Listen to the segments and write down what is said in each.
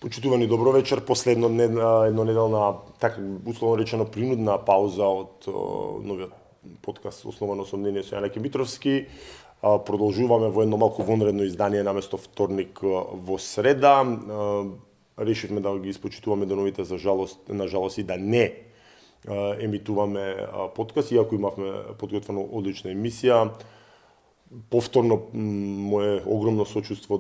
Почитувани добро вечер, последно еднонеделна, така условно речено принудна пауза од новиот подкаст основано со мнение со Јанаки Митровски. Продолжуваме во едно малку вонредно издание наместо вторник во среда. Решивме да ги испочитуваме деновите на жалост и да не емитуваме подкаст, иако имавме подготвено одлична емисија. Повторно мое огромно сочувство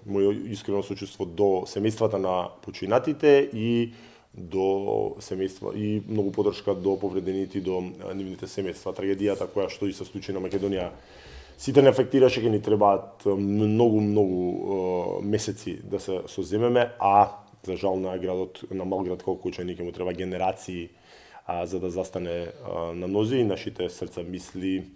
моje искрено сочувство до семејствата на починатите и до семејства и многу поддршка до повредените и до нивните семејства. Трагедијата која што и се случи на Македонија сите не афектираше, ќе ни требаат многу месеци да се соземеме, а за жал на градот, на мал град колку Кочани ќе му треба генерации за да застане на нози и нашите срца, мисли,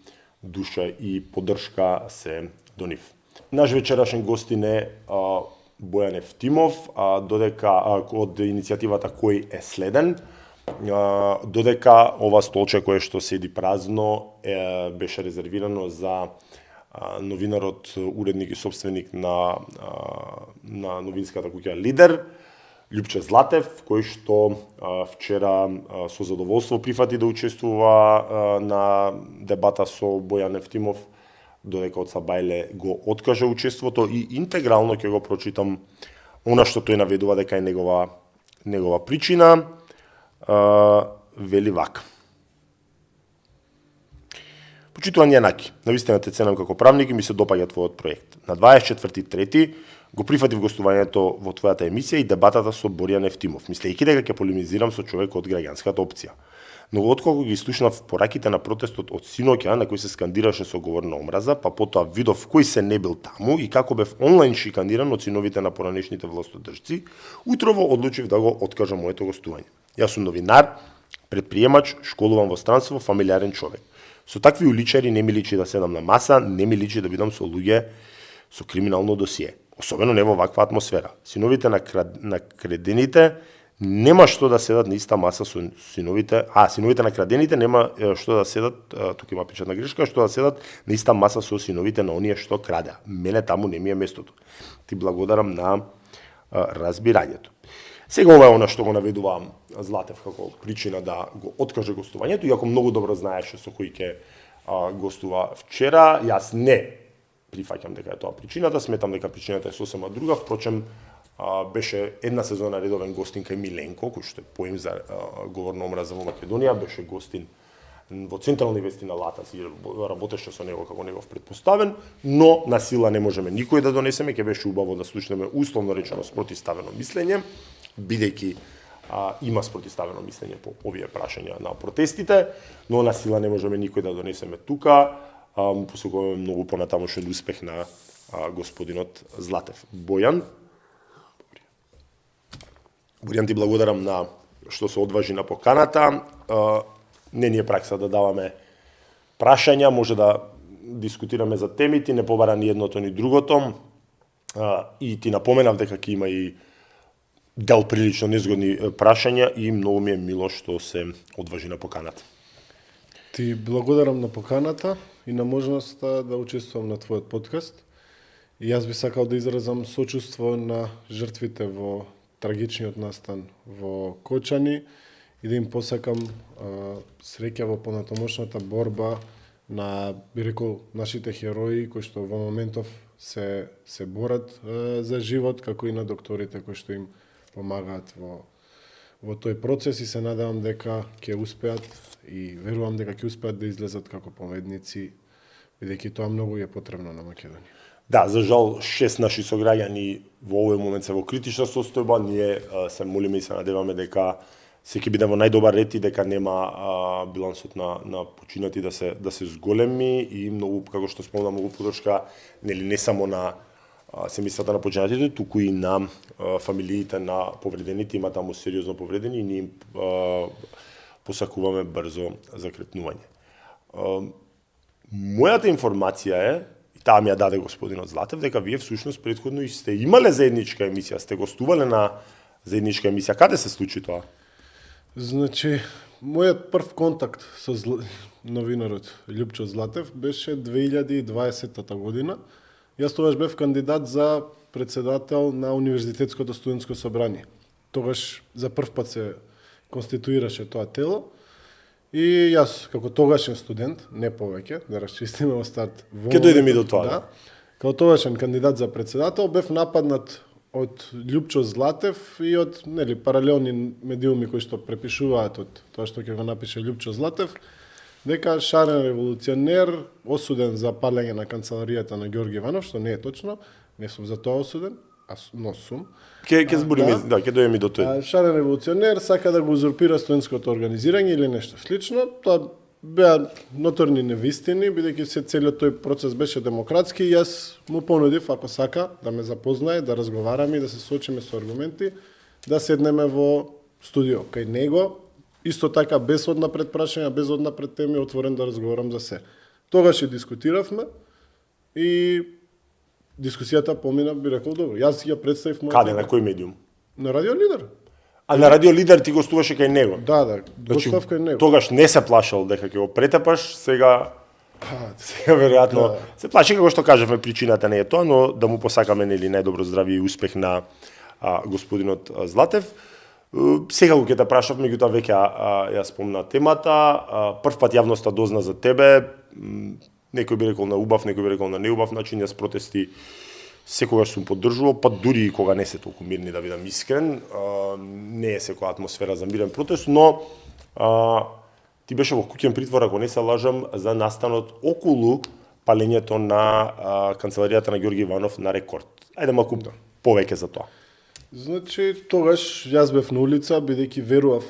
душа и поддршка се до нив. Наш вечерашен гостин е Бојан Евтимов, додека од иницијативата Кој е следен, додека ова столче кое што седи празно беше резервирано за новинарот, уредник и собственик на новинската куќа Лидер, Љупче Златев, кој што вчера со задоволство прифати да учествува на дебата со Бојан Евтимов, додека од Сабајле го откажа учеството и интегрално ќе го прочитам она што тој наведува дека е негова причина. Вели вака. Почитуван Јанаки, навистина те ценам како правник и ми се допаѓа твојот проект. На 24.3. го прифатив гостувањето во твојата емисија и дебатата со Бојан Евтимов, мислејќи дека ќе полемизирам со човек од граѓанската опција. Но отколку ги слушнав пораките на протестот од синоќа, на кој се скандираше со говор на омраза, па потоа видов кој се не бил таму и како бев онлайн шиканиран од синовите на поранешните властодржци, утрово одлучив да го откажам моето гостување. Јас сум новинар, предприемач, школувам во странство, фамилиарен човек. Со такви уличари не ми личи да седам на маса, не ми личи да бидам со луѓе со криминално досие. Особено не во ваква атмосфера. Синовите на крадените нема што да седат на иста маса со синовите на крадените нема што да седат, тука има печатна грешка, што да седат на иста маса со синовите на оние што крадеа. Мене таму не ми е местото. Ти благодарам на разбирањето. Сега ова е она што го наведува Златев како причина да го откаже гостувањето, иако многу добро знаеше со кој ќе гостува вчера. Јас не прифаќам дека е тоа причината, сметам дека причината е сосема друга. Впрочем, беше една сезона редовен гостин кај Миленко, кој што е поем за говор на омраза во Македонија, беше гостин во Централни вести на Латас и работеше со него како негов претпоставен, но на сила не можеме никој да донесеме, ќе беше убаво да слушнеме условно речено спротивставено мислење, бидејќи има спротивставено мислење по овие прашања на протестите, но на сила не можеме никој да донесеме тука. Му посакуваме многу понатамошен успех на господинот Златев. Бојан, ти благодарам на што се одважи на поканата. Не ни е пракса да даваме прашања, може да дискутираме за темите, не побара ни едното ни другото. И ти напоменав дека ќе има и дел прилично незгодни прашања и многу ми е мило што се одважи на поканата. Ти благодарам на поканата и на можноста да учествувам на твојот подкаст. И јас би сакал да изразам сочувство на жртвите во трагичниот настан во Кочани и да им посакам среќа во понатомошната борба на, би рекол, нашите херои кои што во моментов се борат за живот, како и на докторите кои што им помагаат во тој процес и се надевам дека ќе успеат и верувам дека ќе успеат да излезат како победници, бидејќи тоа многу е потребно на Македонија. Да, за жал 6 наши сограѓани во овој момент се во критична состојба. Ние се молиме и се надеваме дека се ќе биде во најдобар ред и дека нема билансот на починати да се зголеми и многу, како што спомнам, многу поддршка не само на семејствата на починатите, туку и на фамилиите на повредените. Има таму сериозно повредени и ние им посакуваме брзо закретнување. Мојата информација е, и таа ми ја даде господинот Златев, дека вие всушност претходно и сте имале заедничка емисија, сте гостувале на заедничка емисија. Каде се случи тоа? Значи, мојот прв контакт со новинарот Љупчо Златев беше 2020 година. Јас тогаш бев кандидат за председател на Универзитетското студентско собрание. Тогаш за прв пат се конституираше тоа тело. И јас, како тогашен студент, не повеќе, да расчистиме во старт. Ке дојдеме и до тоа. Да, како тогашен кандидат за председател, бев нападнат од Љупчо Златев и од паралелни медиуми кои што препишуваат од тоа што ќе го напише Љупчо Златев, дека шарен револуционер, осуден за палење на канцеларијата на Ѓорги Иванов, што не е точно, не сум за тоа осуден, но сум. Ке збориме, да, ке дојдеме до тоа. Шарен револуционер сака да го узурпира студентското организирање или нешто слично. Тоа беа ноторни невистини, бидејќи се целиот тој процес беше демократски и јас му понудив, ако сака, да ме запознае, да разговараме и да се соочиме со аргументи, да седнеме во студио кај него, исто така без однапред прашања, без однапред теми, отворен да разговарам за се. Тогаш и дискутиравме и дискусијата помина, би рекол, добро. Јас ја представив мојата... Каде, на кој медиум? На Радио Лидер. А на Радио Лидер ти гостуваше кај него? Да, гостував кај него. Тогаш не се плашал дека ќе го претепаш, сега веројатно се плаши, како што кажавме, причината не е тоа, но да му посакаме најдобро здравје и успех на господинот Златев. Сега го ќе те прашав, меѓутоа веќе ја спомна темата. Прв пат јавноста дозна за тебе, некој би рекол на убав, некој би рекол на неубав начин, јас протести секогаш сум поддржувал, па дури и кога не се толку мирни, да бидам искрен, не е секоја атмосфера за мирен протест, но ти беше во куќен притвор, ако не се лажам, за настанот околу палењето на канцеларијата на Ѓорги Иванов на Рекорд. Ајде малку повеќе за тоа. Значи, тогаш јас бев на улица, бидејќи верував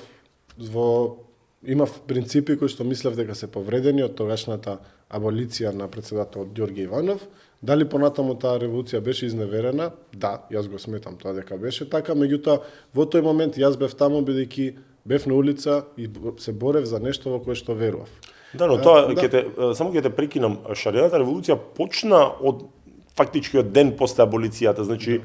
во... Имав принципи кои што мислев дека се повредени од тогашната аболиција на председателот Ѓорги Иванов. Дали понатаму таа револуција беше изневерена? Да, јас го сметам тоа дека беше така, меѓутоа во тој момент јас бев таму бидејќи бев на улица и се борев за нешто во кое што верував. Да, но тоа само ќе те прекинам. Шарената револуција почна од фактичкиот ден после аболицијата, значи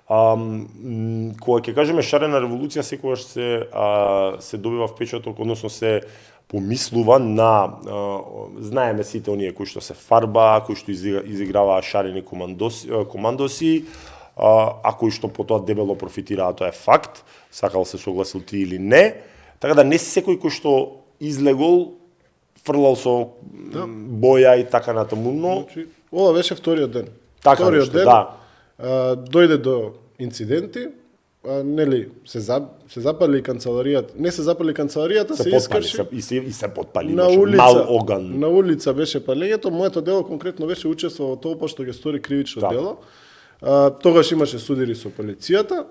кога ќе кажеме шарена револуција, секогаш се добива впечаток, односно се помислува на знаеме сите оние кои што се фарба, кои што изиграваа шарени командоси, а кои што потоа дебело профитираа, тоа е факт, сакал се согласил ти или не, така да не секој кој што излегол фрлал со боја и така натаму, но значи, ова беше вториот ден. Така вториот нешто, ден, да. Дојде до инциденти, нели се запали канцеларијата, не се запали канцеларијата, се искрши и се потпали, на беше улица, мал оган. На улица беше палењето, моето дело конкретно беше учествува во тоа што ќе стори кривично дело. Тогаш имаше судири со полицијата.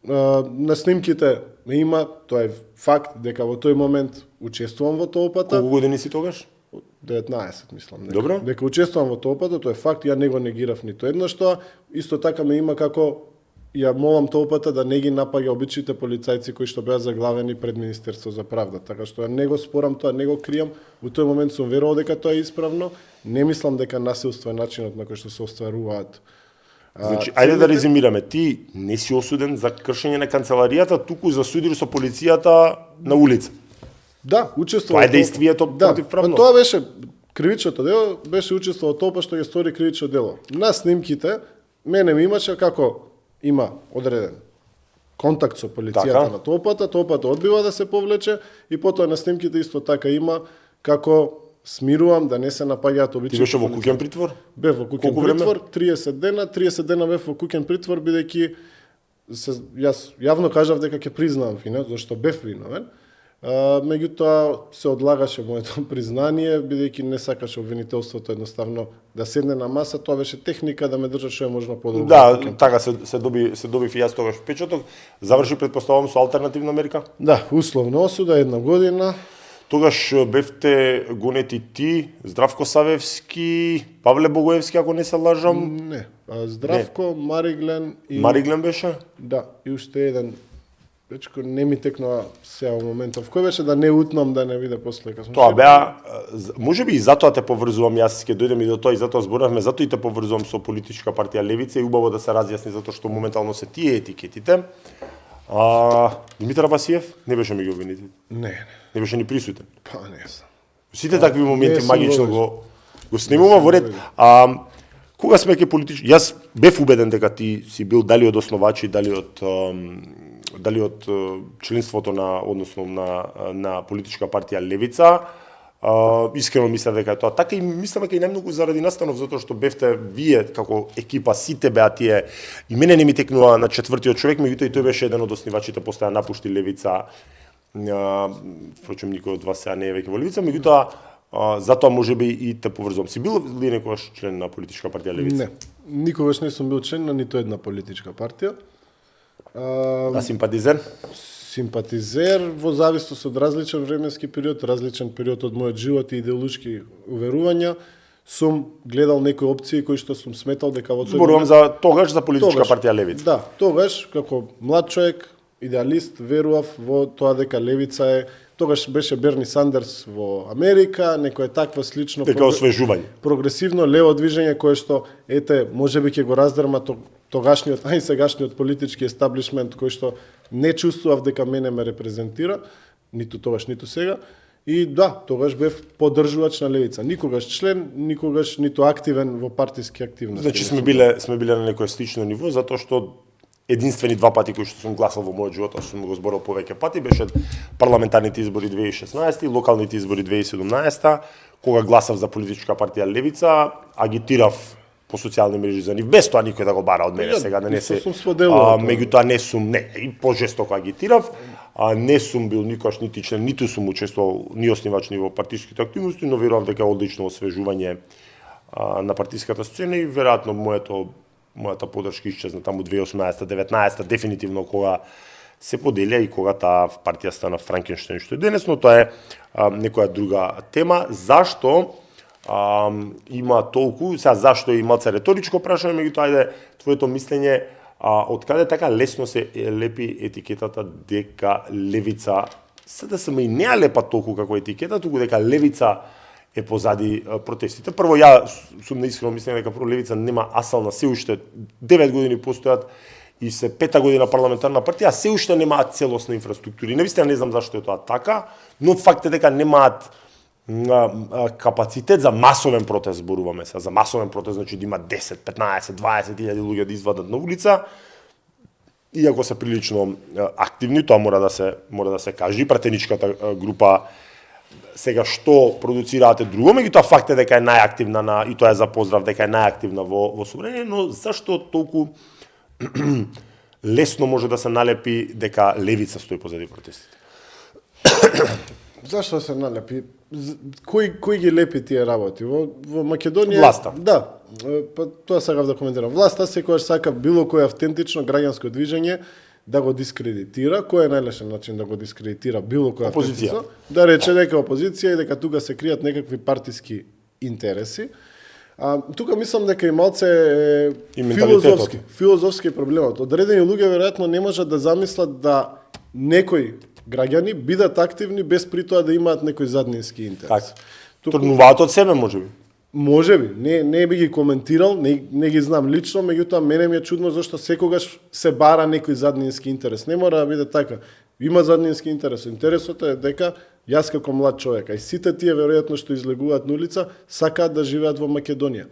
На снимките ме има, тоа е факт дека во тој момент учествувам во тоопата. Колку години си тогаш? 19, мислам. Добро. Дека учествувам во тоопата, тоа е факт, ја не го негирав ниту еднаш тоа. Исто така ме има како ја молам тоопата да не ги напаѓа обичните полицајци кои што беа заглавени пред Министерство за правда. Така што ја не го спорам тоа, не го кријам. Во тој момент сум верувал дека тоа е исправно. Не мислам дека насилство е начинот на кој што се остваруваат. Значи, ајде да резимираме. Ти не си осуден за кршење на канцеларијата, туку за судир со полицијата на улица. Да, учествува. Тоа е действието противправно. Тоа беше кривичното дело, беше учествува тоа што ќе стори кривично дело. На снимките мене ми имаше како има одреден контакт со полицијата на тоопата одбива да се повлече и потоа на снимките исто така има како смирувам да не се напаѓаат обични. Ти беше во куќен притвор? Бев во куќен притвор 30 дена бев во куќен притвор бидејќи јас јавно кажав дека ќе признавам вина, зашто бев виновен. Меѓутоа се одлагаше моето признание, бидејќи не сакаше обвинителството едноставно да седне на маса, тоа беше техника да ме држат што е можно подолго. Да, така се добив и јас тогаш впечаток. Заврши предпоставувам со алтернативна мерка? Да, условна осуда, 1 година. Тогаш бевте гонети ти, Здравко Савевски, Павле Богоевски, ако не се лажам. Не, Здравко, Мариглен и... Мариглен беше? Да, и уште еден. Вечко не ми текнува сега во моментов. Кој беше да не утнам, да не виде после? Тоа беа, можеби и затоа те поврзувам, јас ќе дојдем и до тоа, и затоа зборавме, затоа и те поврзувам со политичка партија Левица и убаво да се разјасни затоа што моментално се тие етикетите. Димитар Басиев не беше меѓу обвинетите. Не беше ни присутен. Па не знам. Сите такви моменти магично го снимува во ред. Кога сме ке политички, јас бев убеден дека ти си бил дали од основачи, дали од членството на политичка партија Левица. Искрено мислам дека е тоа така и мислам дека и најмногу заради настанов, затоа што бевте вие како екипа, сите беа тие, и мене не ми текнува на четвртиот човек, меѓутоа и тој беше еден од основачите, после да напушти Левица. Впрочем, никој од вас сега не е веќе во Левица, меѓутоа затоа можеби и те поврзувам. Си бил ли некогаш член на политичка партија Левица? Не, никогаш не сум бил член на ниту една политичка партија. А симпатизер? Симпатизер во зависност од различен временски период, различен период од мојот живот и идеолошки уверувања, сум гледал некои опции кои што сум сметал дека во тој Зборувам за тогаш за политичка партија Левица. Да, тогаш како млад човек, идеалист, верував во тоа дека Левица е, тогаш беше Берни Сандерс во Америка, некој таква слично Дека освежување. Прогресивно лево движење кое што ете можеби ќе го раздрма тогашниот, а и сегашниот политички естаблишмент кој што не чувствував дека мене ме репрезентира, ниту тогаш, ниту сега. И да, тогаш бев поддржувач на Левица. Никогаш член, никогаш ниту активен во партиски активности. Значи сме биле на некој слично ниво, затоа што единствени два пати кои што сум гласал во мојот живот, а сум го зборал повеќе пати, беше парламентарните избори 2016 и локалните избори 2017, кога гласав за политичка партија Левица, агитирав по социјални мрежи за нив, без тоа никој да го бара од мене сега, да не се... Меѓутоа не сум, и пожестоко агитирав, не сум бил никош нити член, ниту сум учествувал ни основач ни во партиските активности, но верувам дека е одлично освежување на партиската сцена и веројатно мојата поддршка исчезна таму 2018-19, дефинитивно кога се поделја и кога таа партија стана Франкенштейн што е денес, но тоа е некоја друга тема. Зашто има толку, сега зашто е и малце реторичко прашање, меѓутоа ајде твоето мислење, откаде така лесно се лепи етикетата дека Левица, СДСМ и не ја лепа толку како етикета, туку дека Левица е позади протестите. Прво, ја сум неискрено мислење дека прво Левица нема асална, се уште 9 години постојат и се 5-та година парламентарна партија, се уште немаат целосна инфраструктура. И навистина не знам зашто е тоа така, но факт е дека немаат капацитет за масовен протест, зборуваме се. За масовен протест, значи да има 10, 15, 20 илјади луѓе да извадат на улица, иако се прилично активни, тоа мора да се каже. И пратеничката група сега што продуцираате друго, меѓутоа факт е дека е најактивна и тоа е за поздрав дека е најактивна во собрание, но зашто толку лесно може да се налепи дека Левица стои позади протестите? Зашто се налепи? Кој ги лепи тие работи? Во Македонија... Власта. Да, па тоа сакав да коментирам. Власта секогаш сака било кој автентично граѓанско движење да го дискредитира. Кој е најлесен начин да го дискредитира било која опозиција? Да рече дека опозиција и дека тука се кријат некакви партиски интереси. Тука мислам дека и малце филозофски проблемот. Одредени луѓе веројатно не можат да замислат да некои граѓани бидат активни без при тоа да имаат некој заднински интерес. Тргнуваат од себе, можеби? Можеби, не би ги коментирал, не ги знам лично, меѓутоа мене ми е чудно зашто секогаш се бара некој заднински интерес. Не мора да биде така. Има заднински интерес. Интересот е дека јас како млад човек, а и сите тие веројатно што излегуваат на улица, сакаат да живеат во Македонија.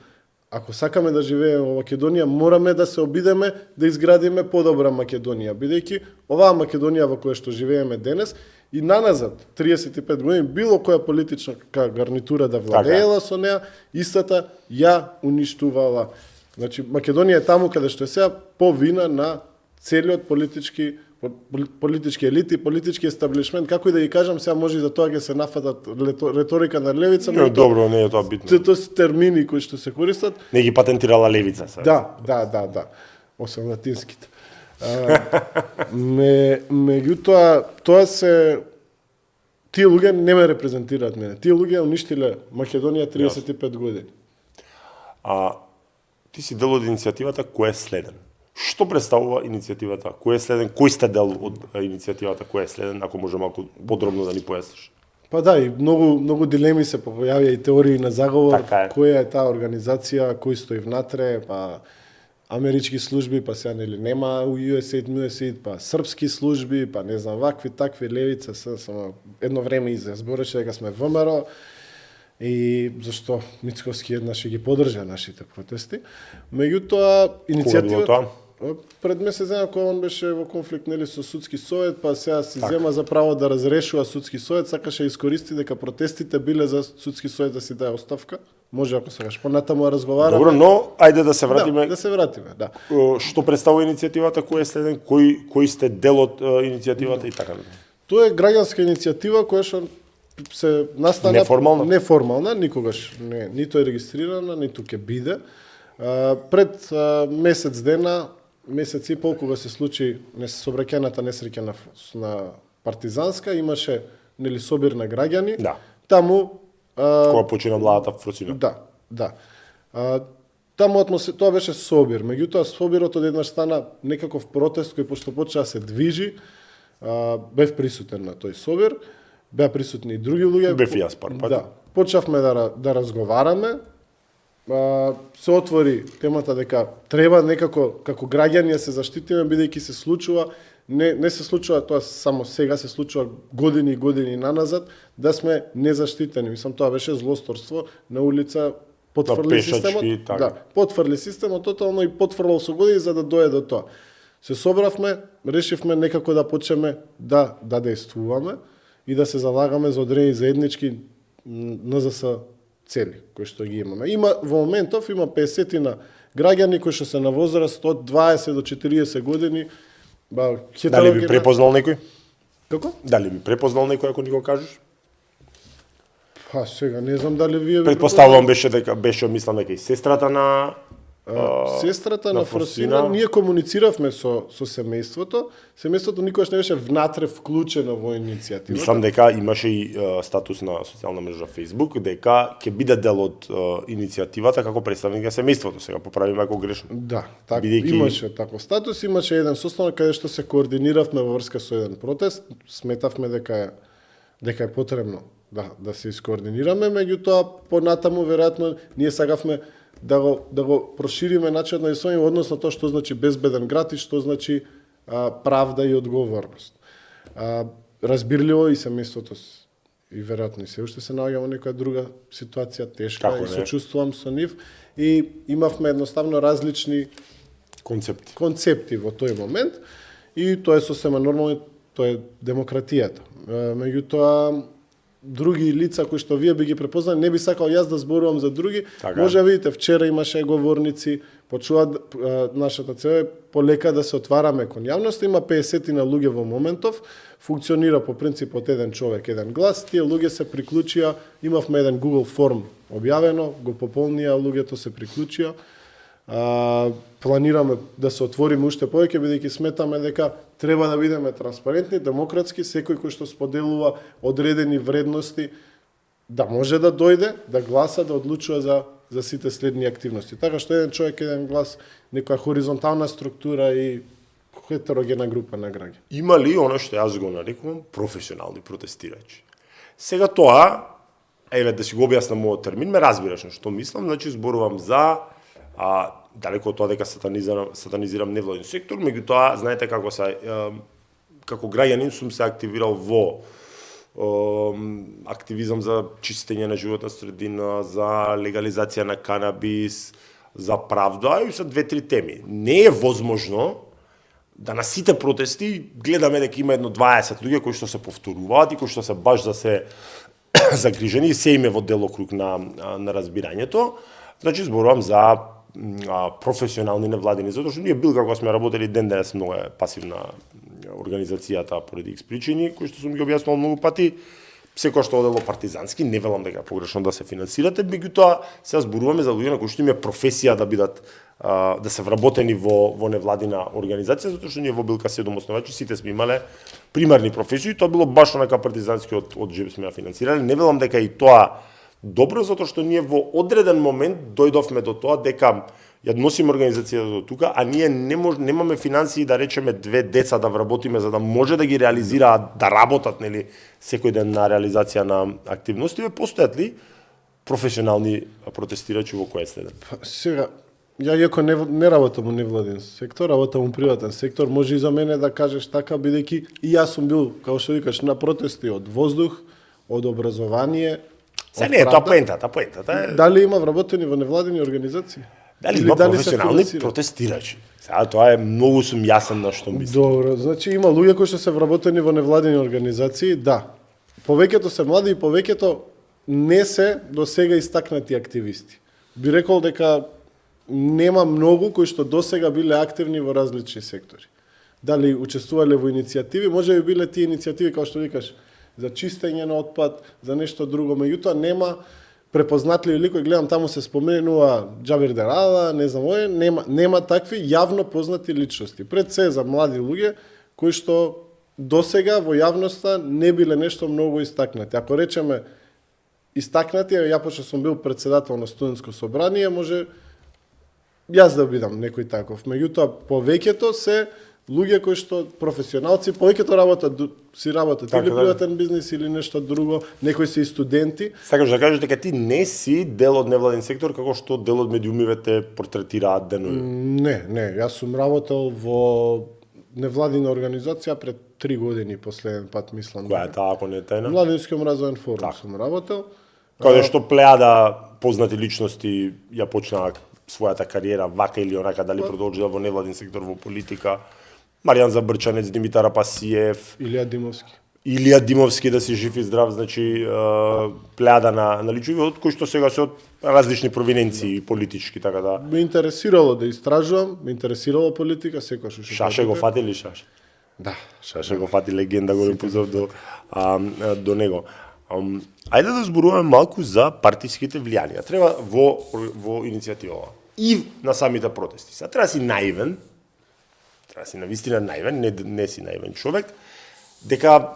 Ако сакаме да живееме во Македонија, мораме да се обидеме да изградиме подобра Македонија, бидејќи оваа Македонија во која што живееме денес и наназад 35 години било која политичка гарнитура да владеела со неа, истата ја уништувала. Значи Македонија е таму каде што е сега по вина на целиот политички елити, политички естаблишмент, како и да ги кажам, сега може и за тоа ќе се нафатат реторика на Левица, но добро, не е тоа битно. Тоа се термини кои што се користат. Не ги патентирала Левица сега. Да. Освен латинските. Меѓутоа, тоа се тие луѓе не ме репрезентираат мене. Тие луѓе уништиле Македонија 35 години. Ти си дел од иницијативата кој е следен. Што представува иницијативата? Кој е следен? Кој сте дел од иницијативата кој е следен? Ако може малку подробно да ни појасниш. Па да, и многу дилеми се појавија и теории на заговор. Така е. Која е таа организација, кој стои внатре, па амерички служби, па сега нели нема USAID, па српски служби, па не знам вакви такви Левица, само едно време избореше дека сме ВМРО. и зашто Мицковски еднаш ги поддржа нашите протести. Меѓутоа, иницијативата пред месец дена кога он беше во конфликт нели со судски совет, па сега си зема за право да разрешува судски совет, сакаше искористи дека протестите биле за судски совет да си даде оставка. Може ако сакаш понатаму разговараме. Добро, но ајде да се вратиме. Да се вратиме, да. Што представува иницијативата, кој е следен, кој сте дел од иницијативата и така натаму. Тоа е граѓанска иницијатива која што се настана неформална, никогаш ниту е регистрирана, ниту ќе биде. Пред месец дена, месец и пол кога се случи сообраќајната несреќа на Партизанска, имаше нели собир на граѓани. Да. Таму кога почина младата Фросина. Да. Таму тоа беше собир, меѓутоа собирот одеднаш стана некаков протест кој пошто почна да се движи. Бев присутен на тој собир, беа присутни и други луѓе. Бев и јас пар пати. Да. Почнавме да разговараме. Се отвори темата дека треба некако како граѓани да се заштитиме, бидејќи се случува, не се случува тоа само сега, се случува години и години наназад, да сме незаштитени. Мислам, тоа беше злосторство на улица, потврли системот. Да, потврли системот тотално и потврлал со години за да дое до тоа. Се собравме, решивме некако да почнеме да действуваме и да се залагаме за одредени заеднички НЗС цели кои што ги имаме. Во моментов има 50 граѓани кои што се на возраст од 20 до 40 години. Дали би препознал некој? Како? Дали би препознал некој ако ни го кажеш? Па сега не знам дали вие предпоставувам беше мислам дека и сестрата на сестрата на Фросина, ние комунициравме со семејството. Семејството никогаш не беше внатре вклучено во иницијативата. Мислам дека имаше и статус на социјална мрежа Facebook дека ќе биде дел од иницијативата како представник на семејството. Сега поправиме ако грешно. Да, така имаше таков статус, имаше еден состанок каде што се координиравме во врска со еден протест. Сметавме дека е потребно да се искоординираме, меѓутоа понатаму веројатно ние сакавме да го прошириме начинот на действување односно тоа што значи безбеден град и што значи правда и одговорност. Разбирливо и семејството и веројатно и се уште се наоѓа во некоја друга ситуација тешка и се чувствувам со нив и имавме едноставно различни концепти во тој момент и тоа е сосема нормално, тоа е демократијата. Меѓутоа други лица кои што вие би ги препознали, не би сакал јас да зборувам за други. Така. Може да видите, вчера имаше говорници, почуваат нашата цел е полека да се отвараме кон јавноста, има 50 на луѓе во моментов, функционира по принципот еден човек, еден глас, тие луѓе се приклучија, имавме еден Google форм објавено, го пополнија, луѓето се приклучија. Планираме да се отвориме уште повеќе, бидејќи сметаме дека треба да бидеме транспарентни, демократски, секој кој што споделува одредени вредности да може да дојде, да гласа, да одлучува за сите следни активности. Така што еден човек, еден глас, некоја хоризонтална структура и хетерогена група на граѓани. Има ли оно што јас го нарекувам професионални протестирачи? Сега тоа, да си го објаснам мојот термин, ме разбираш на што мислам, значи зборувам за далеко од тоа дека сатанизирам невладин сектор, меѓутоа знаете како граѓанин сум се активирал во активизам за чистење на животна средина, за легализација на канабис, за правда и се 2-3 теми. Не е возможно да на сите протести гледаме дека има едно 20 луѓе кои што се повторуваат и кои што се баш да се загрижени и се име во делокруг на разбирањето. Значи зборувам за професионални невладини, затоа што ние билка кога сме работели ден денес многу пасивна организацијата поради X причини, кои што сум ги објаснувал многу пати, секој што одело партизански, не велам дека погрешно да се финансирате, меѓутоа се зборуваме за луѓе на кои што им е професија да бидат да се вработени во невладина организација, затоа што ние во билка 7 основачи сите сме имале примарни професии, тоа било баш онака партизански од джеб сме ја финансирале. Не велам дека и тоа добро, затоа што ние во одреден момент дојдовме до тоа дека ја носиме организацијата до тука, а ние немаме финансии да речеме 2 деца да вработиме за да може да ги реализираат, да работат нели секој ден на реализација на активностите. Постојат ли професионални протестирачи во кој следен? Сега ја иако не работам во невладен сектор, работам во приватен сектор, може и за мене да кажеш така, бидејќи и јас сум бил, како што викаш, на протести од воздух, од образование, Се не, тоа поентата е. Дали има вработени во невладени организации? Дали Или има дали се професионални финансира? протестирачи? Сега тоа е многу сум јасен на што мислам. Добро, значи има луѓе кои што се вработени во невладени организации, да. Повеќето се млади и повеќето не се до сега истакнати активисти. Би рекол дека нема многу кои што до сега биле активни во различни сектори. Дали учествувале во иницијативи, може би биле тие иницијативи, како што викаш, за чистење на отпад, за нешто друго, меѓутоа нема препознатливи лikoви, гледам таму се споменува Џабир Дерала, не знам, нема такви јавно познати личности. Пред се за млади луѓе кои што досега во јавноста не биле нешто многу истакнати. Ако речеме истакнати, ја пошто сум бил председател на студентско собрание, може јас да бидам некој таков. Меѓутоа повеќето се луѓе кои што професионалци, повеќето работат Така, или да. приватен бизнис или нешто друго, некои се и студенти. Сакаш да кажеш дека ти не си дел од невладен сектор, како што дел од медиумиве те портретираат денови? Не, јас сум работел во невладина организација пред 3 години последен пат, мислам. Која е таа, ако не е тајна? Младински омразовен форум Так. сум работел. Каде што плејада познати личности ја почнаа својата кариера вака или онака, дали продолжила во невладин сектор, во политика. Маријан Забрчанец, Димитар Апасиев, Илија Димовски. Илија Димовски, да си жив и здрав, значи плејада на личови од кои што сега се од различни провиненции политички, така да. Ме интересирало да истражувам, ме интересирало политика, секојаш уште. Шаше го фати ли Шаше? Да. Шаше го фати легенда, го репузов до него. Ајде да зборуваме малку за партиските влијанија. Треба во иницијатива и на самите протести. Сега треба си наивен, треба си навистина наивен, не си наивен човек, дека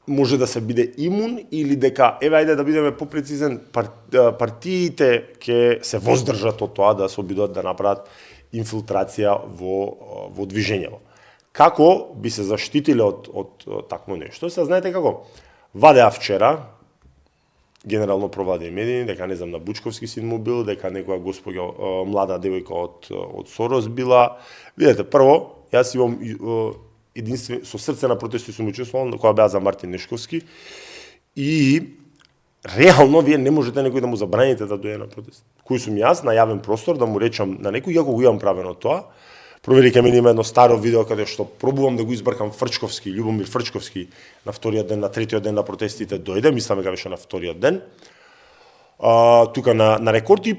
може да се биде имун или дека, еве ајде да бидеме попрецизен, партиите ќе се воздржат од тоа да се обидат да направат инфилтрација во движењево. Како би се заштитиле од такво нешто? Се знаете како? Вадеа вчера, генерално провладени медии, дека не знам на Бучковски син му бил, дека некоја госпоѓа млада девојка од Сорос била. Видете, прво, јас имам единствен со срце на протести сум учествувал, која беа за Мартин Нешковски и реално вие не можете некој да му забраните да дојде на протест. Кој сум јас на јавен простор да му речам на некој, иако го имам правено тоа. Провери ке мене има едно старо видео каде што пробувам да го избркам Фрчковски, Љубомир Фрчковски на вториот ден, на третиот ден на протестите дојде, мислам дека беше на вториот ден. Тука на рекорд и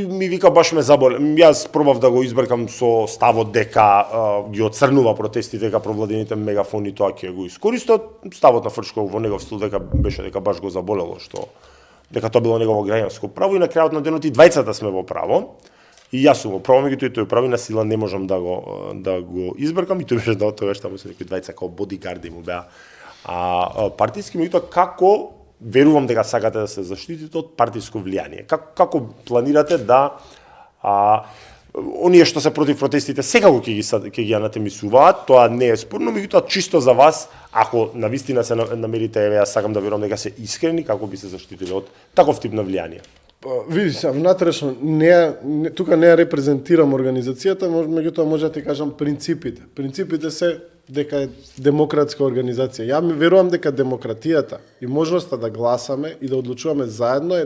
ми вика баш ме заболе. Јас пробав да го избркам со ставот дека ги оцрнува протестите, дека провладените мегафони тоа ќе го искористат. Ставот на Фрчков во негов стил дека беше дека баш го заболело што дека тоа било негово граѓанско право и на крајот на денот и двајцата сме во право. И јас сум во право, меѓутоа тој прави на сила не можам да го избркам и тој беше да тоа таму со некои двајца како бодигарди му беа партиски, меѓутоа како верувам дека сакате да се заштитите од партиско влијание. Како планирате да оние што се против протестите секако ќе ги анатемисуваат, тоа не е спорно, меѓутоа чисто за вас, ако навистина се намерите, еве јас сакам да верувам дека се искрени, како би се заштитиле од таков тип на влијание? Види се, внатрешно, тука не ја репрезентирам организацијата, меѓутоа може да ти кажам принципите. Принципите се дека е демократска организација. Ја ми верувам дека демократијата и можноста да гласаме и да одлучуваме заедно е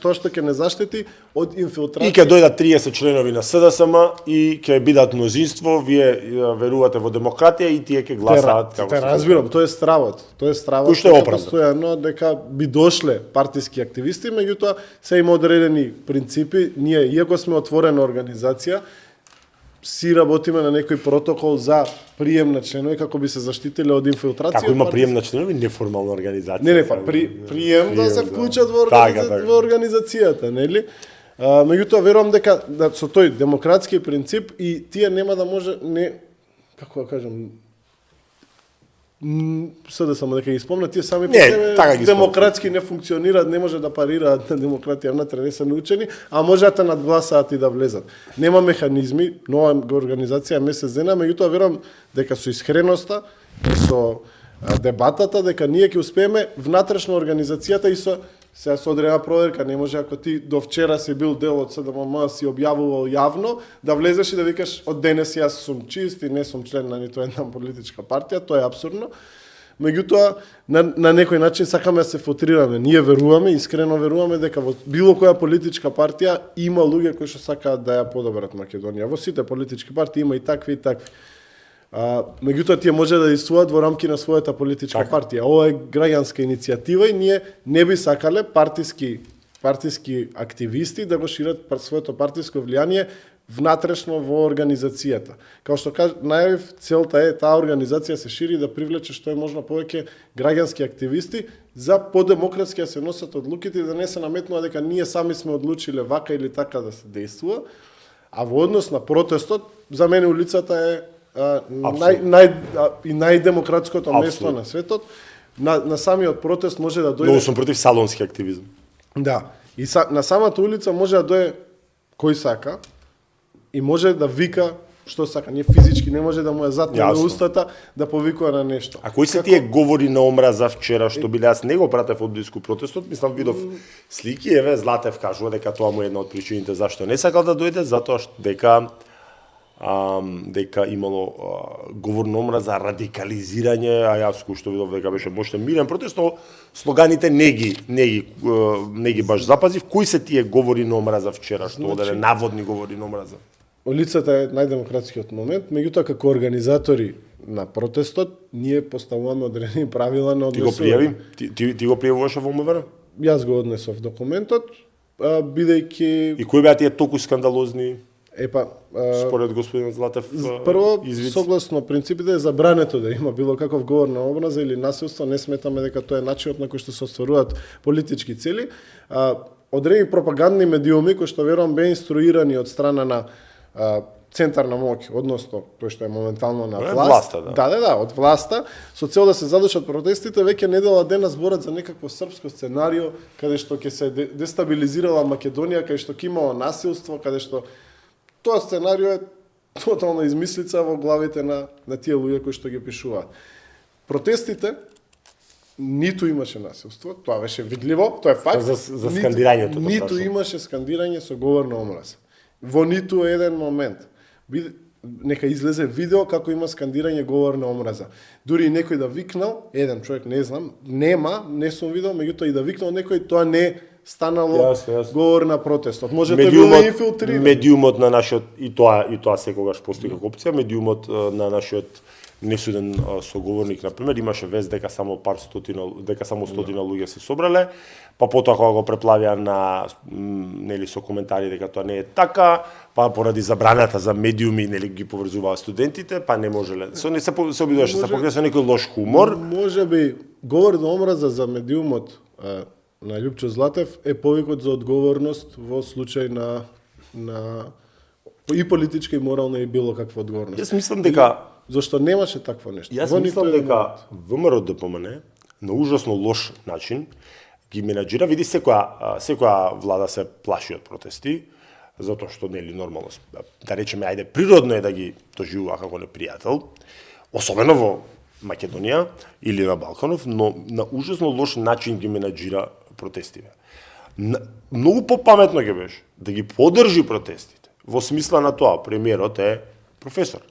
тоа што ќе не заштити од инфилтрација. И ќе дојдат 30 членови на СДСМ и ќе бидат мнозинство, вие верувате во демократија и тие ќе гласаат како се разбирам, тоа е стравот. Тоа е стравот. Кој што е оправдан. Постојано дека би дошле партиски активисти, меѓутоа се има одредени принципи. Ние иако сме отворена организација, си работиме на некој протокол за прием на членови како би се заштитиле од инфилтрација. Како има прием на членови, неформална организација. Не, па прием да се вклучат во организацијата, нели? Меѓутоа верувам дека со тој демократски принцип и тие нема да може како да кажам, да само дека ги спомна, тие сами по себе демократски не функционираат, не може да парираат на демократија внатре, не се научени, а може да надгласаат и да влезат. Нема механизми, нова организација месец дена, меѓутоа верувам дека со искреноста и со дебатата дека ние ќе успееме внатрешно организацијата и со одредена проверка, не може ако ти до вчера си бил дел од СДММ, си објавувал јавно, да влезеш и да викаш од денес јас сум чист и не сум член на ниту една политичка партија, тоа е апсурдно. меѓутоа на некој начин сакаме да се футрираме. Ние веруваме, искрено веруваме дека во било која политичка партија има луѓе кои што сакаат да ја подобрат Македонија. Во сите политички партии има и такви и такви. Меѓутоа тие може да действуваат во рамки на својата политичка партија. Ова е граѓанска иницијатива и ние не би сакале партиски активисти да го шират своето партиско влијание внатрешно во организацијата. Као што најавив, целта е таа организација се шири да привлече што е можно повеќе граѓански активисти за подемократски да се носат одлуките и да не се наметнува дека ние сами сме одлучиле вака или така да се действува. А во однос на протестот, за мене улицата е најдемократското место на светот. На самиот протест може да дојде... Многу сум против салонски активизам. Да. И на самата улица може да дојде кој сака и може да вика што сака. Не физички, не може да му е затне на устата да повикува на нешто. А кои се тие говори на омраза вчера што биле? Аз не го пратев од близко протестот, мислам видов слики, еве Златев кажува дека тоа му е една од причините зашто не сакал да дојде, затоа што дека имало говор на омраза, радикализирање, а јас кој што видов дека беше моќен мирен протест, но слоганите не ги баш запазив. Кои се тие говори на омраза вчера, што оделе наводни говори на омраза? Улицата е најдемократскиот момент, меѓутоа како организатори на протестот ние поставуваме одредени правила на однесување. Ти го пријавуваше во МВР? Јас го однесов документот, бидејќи... И кои беа тие толку скандалозни? Според господин Златев, прво, согласно принципите е забрането да има било каков говор на омраза или насилство, не сметаме дека тоа е начинот на кој што се остваруваат политички цели. Одредени пропагандни медиуми кои што верувам беа инструирани од страна на центар на моќ, односно тој што е моментално на власт. Да, од власта, со цел да се задушат протестите, веќе недела дена зборат за некакво српско сценарио каде што ќе се дестабилизирала Македонија, каде што ќе имало насилство, каде што тоа сценарио е тотална измислица во главите на тие луѓе кои што ги пишуваат. Протестите ниту имаше насилство, тоа беше видливо, тоа е факт. За скандирањето. Ниту имаше скандирање со говор на омраза. Во ниту еден момент. Нека излезе видео како има скандирање говор на омраза. Дури и некој да викнал, еден човек не знам, не сум видел, меѓутоа и да викнал некој, тоа не станало говор на протестот. Може да биде инфилтриран. Медиумот на нашиот, и тоа секогаш постои како опција, медиумот на нашиот несуден соговорник, например, имаше вест дека само стотина луѓе се собрале, па потоа кога го преплавија со коментари дека тоа не е така, па поради забраната за медиуми ги поврзуваа студентите, па не можеле. Се обидуваше се покрие со некој лош хумор. Можеби говор на омраза за медиумот на Љупчо Златев е повикот за одговорност во случај на и политичка и морална и било каква одговорност. Јас мислам дека зашто немаше такво нешто. Јас мислам дека ВМРО ДПМН на ужасно лош начин ги менаџира, види секоја влада се плаши од протести, затоа што нели нормално, да речеме, ајде природно е да ги доживува како непријател, особено во Македонија или на Балканов, но на ужасно лош начин ги менаџира протестите. Многу попаметно ќе беше да ги поддржи протестите. Во смисла на тоа, премиерот е професор.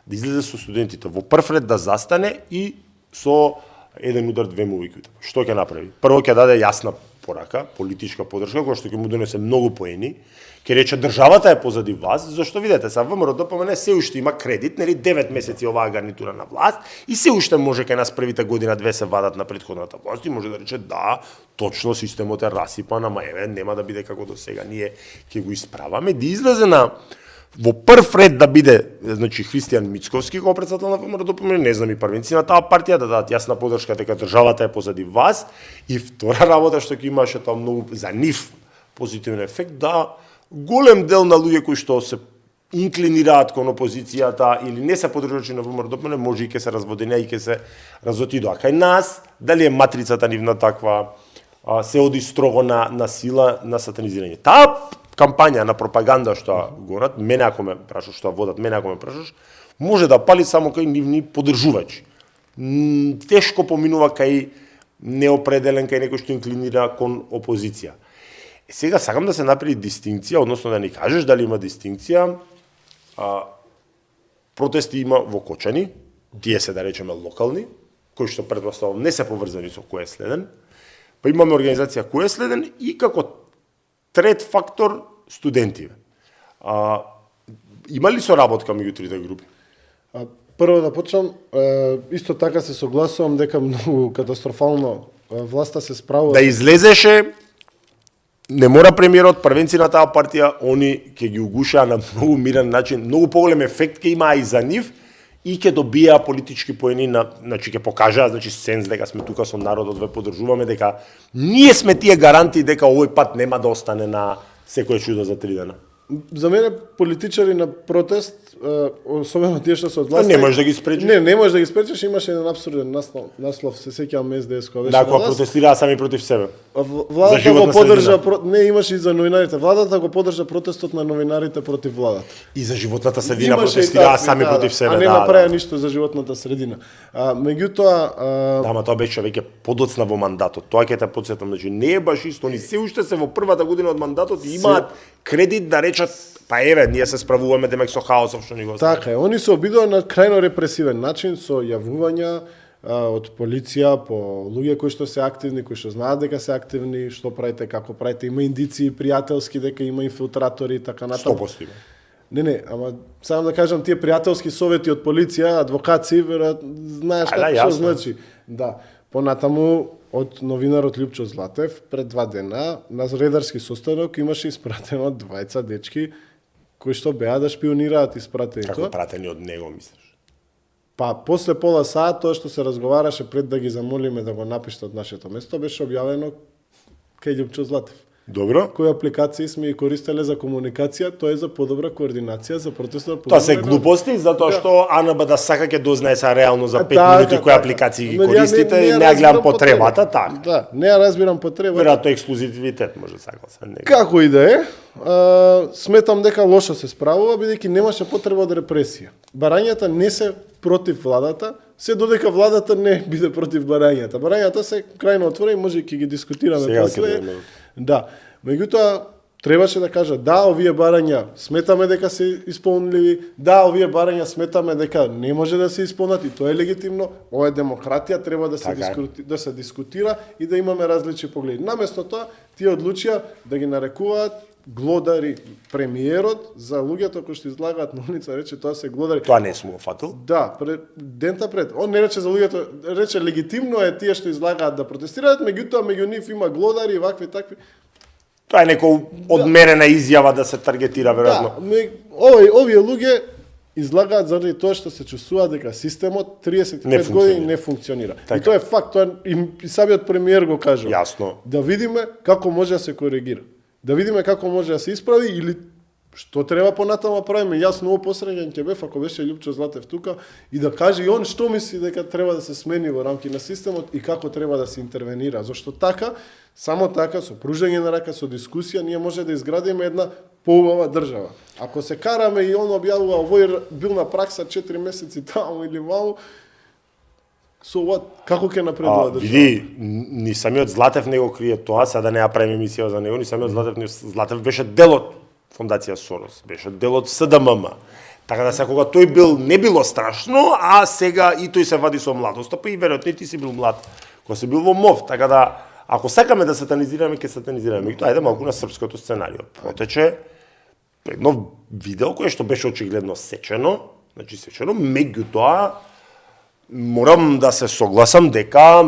Да излезе со студентите во прв ред да застане и со еден удар две му вики. Што ќе направи? Прво ќе даде јасна порака, политичка поддршка, која што ќе му донесе многу поени. Ќе рече државата е позади вас, зашто видете, са ВМРО ДПМН се уште има кредит, нели 9 месеци оваа гарнитура на власт и се уште може кај нас првите година две се вадат на претходната власт и може да рече да, точно системот е расипан, ама еве нема да биде како до сега, ние ќе го исправаме, да излезе во прв ред да биде, значи Христијан Мицковски како претседател на ВМРО ДПМН, не знам и првенци на таа партија да дадат јасна поддршка дека државата е позади вас и втора работа што ќе имаше тоа многу за нив позитивен ефект да голем дел на луѓе кои што се инклинираат кон опозицијата или не се поддржувачи на ВМРО ДПМН може и ќе се разводенеа и ќе се разотидоа. Кај нас дали е матрицата нивна таква, се оди строго на сила, на сатанизирање. Таа кампања на пропаганда што гонат, мене ако ме прашаш, може да пали само кај нивни поддржувачи. Тешко поминува кај неопределен, кај некој што инклинира кон опозиција. Сега сакам да се направи дистинкција, односно да ни кажеш дали има дистинкција. Протести има во Кочани, тие се да речеме локални, кои што претпоставувам не се поврзани со кој е следен. Па имаме организација кој е следен и како трет фактор студентиве. Има ли соработка меѓу трите групи? Прво да почнам, исто така се согласувам дека многу катастрофално власта се справува. Да излезеше, не мора премиерот, првенци на таа партија, они ќе ги угушаа на многу мирен начин, многу поголем ефект ќе имаа и за нив и ќе добиеа политички поени, значи ќе покажаа, значи сенс дека сме тука со народот, ве поддржуваме, дека ние сме тие гаранти дека овој пат нема да остане на секое чудо за 3 дена. За мене политичари на протест, особено тие што се од власта, Не можеш да ги спречиш. Не можеш да ги спречиш, имаше еден абсурден наслов, се сеќавам СДС кога беше Да, на кога власт. протестираа сами против себе. Владата животна го поддржа, средина. не имаше и за новинарите. Владата го поддржа протестот на новинарите против владата. И за животната средина Имаше и протестираа такви, сами против себе. А не направија ништо за животната средина. Меѓутоа, Да, ама тоа беше веќе подоцна во мандатот. Тоа ќе те потсетам, значи не е баш исто, они се уште се во првата година од мандатот и имаат кредит да речат, па еве, ние се справуваме демек со хаосов што ни го остави. така е, они се обидува на крајно репресивен начин со јавувања од полиција по луѓе кои што се активни, кои што знаат дека се активни, што правите, како правите, има индиции пријателски дека има инфилтратори и така натаму. 100% има. Не, ама само да кажам, тие пријателски совети од полиција, адвокаци, веројатно знаеш да, што јасно. значи. Да. Понатаму од новинарот Лјупчо Златев пред 2 дена на редарски состанок имаше испратено 20 дечки кои што беа да шпионираат испратени Како тоа. пратени од него, мислиш? Па после пола саат тоа што се разговараше пред да ги замолиме да го напиштат нашето место беше објавено кај Лјупчо Златев. Добро. Кои апликации сме и користеле за комуникација, тоа е за подобра координација, за протестот. Тоа се глупости, затоа што АНБ да сака ќе дознае са реално за 5 минути кои апликации ги користите и не ја гледам потребата, така. Да, не ја разбирам потребата. Веројатно ексклузивитет може сакал се. Како и да е, сметам дека лошо се справува, бидејќи немаше потреба од репресија. Барањата не се против владата, се додека владата не биде против барањата. Барањата се крајно отворени, може и ќе ги дискутираме Сега ќе после. видиме. Да. Меѓутоа, требаше да кажа, да, овие барања сметаме дека се исполнливи, да, овие барања сметаме дека не може да се исполнат и тоа е легитимно, ова е демократија, треба да се, да се дискутира и да имаме различни погледи. Наместо тоа, тие одлучија да ги нарекуваат глодари премиерот за луѓето кои што излагаат на улица, рече тоа се глодари. Тоа не сум го фатил. Да, дента пред. Он не рече за луѓето, рече легитимно е тие што излагаат да протестираат, меѓутоа меѓу нив има глодари, вакви такви. Тоа е некој одмерена изјава да се таргетира веројатно. Да, овие луѓе излагаат заради тоа што се чувствуваат дека системот 35 години не функционира. Така. И тоа е факт, тоа и самиот премиер го кажа. Јасно. Да видиме како може да се коригира. Да видиме како може да се исправи или што треба понатаму правиме. Јас многу посреќен ќе бев ако беше Лјупчо Златев тука и да каже и он што мисли дека треба да се смени во рамки на системот и како треба да се интервенира. Зошто така, само така со пружање на рака, со дискусија ние може да изградиме една поубава држава. Ако се караме и он објавува овој бил на пракса 4 месеци таму или ваму, so what? Како ќе напредува држава? Види, ни самиот Златев не го крие тоа, сега да не ја правиме емисија за него, ни самиот Златев беше дел од Фондација Сорос, беше дел од СДММ. Така да секога тој бил не било страшно, а сега и тој се вади со младоста, па и веројатно ти си бил млад кога си бил во МОВ, така да ако сакаме да сатанизираме, ќе сатанизираме. И тоа ајде малку на српското сценарио. Протече едно видео кое што беше очигледно сечено, меѓутоа морам да се согласам дека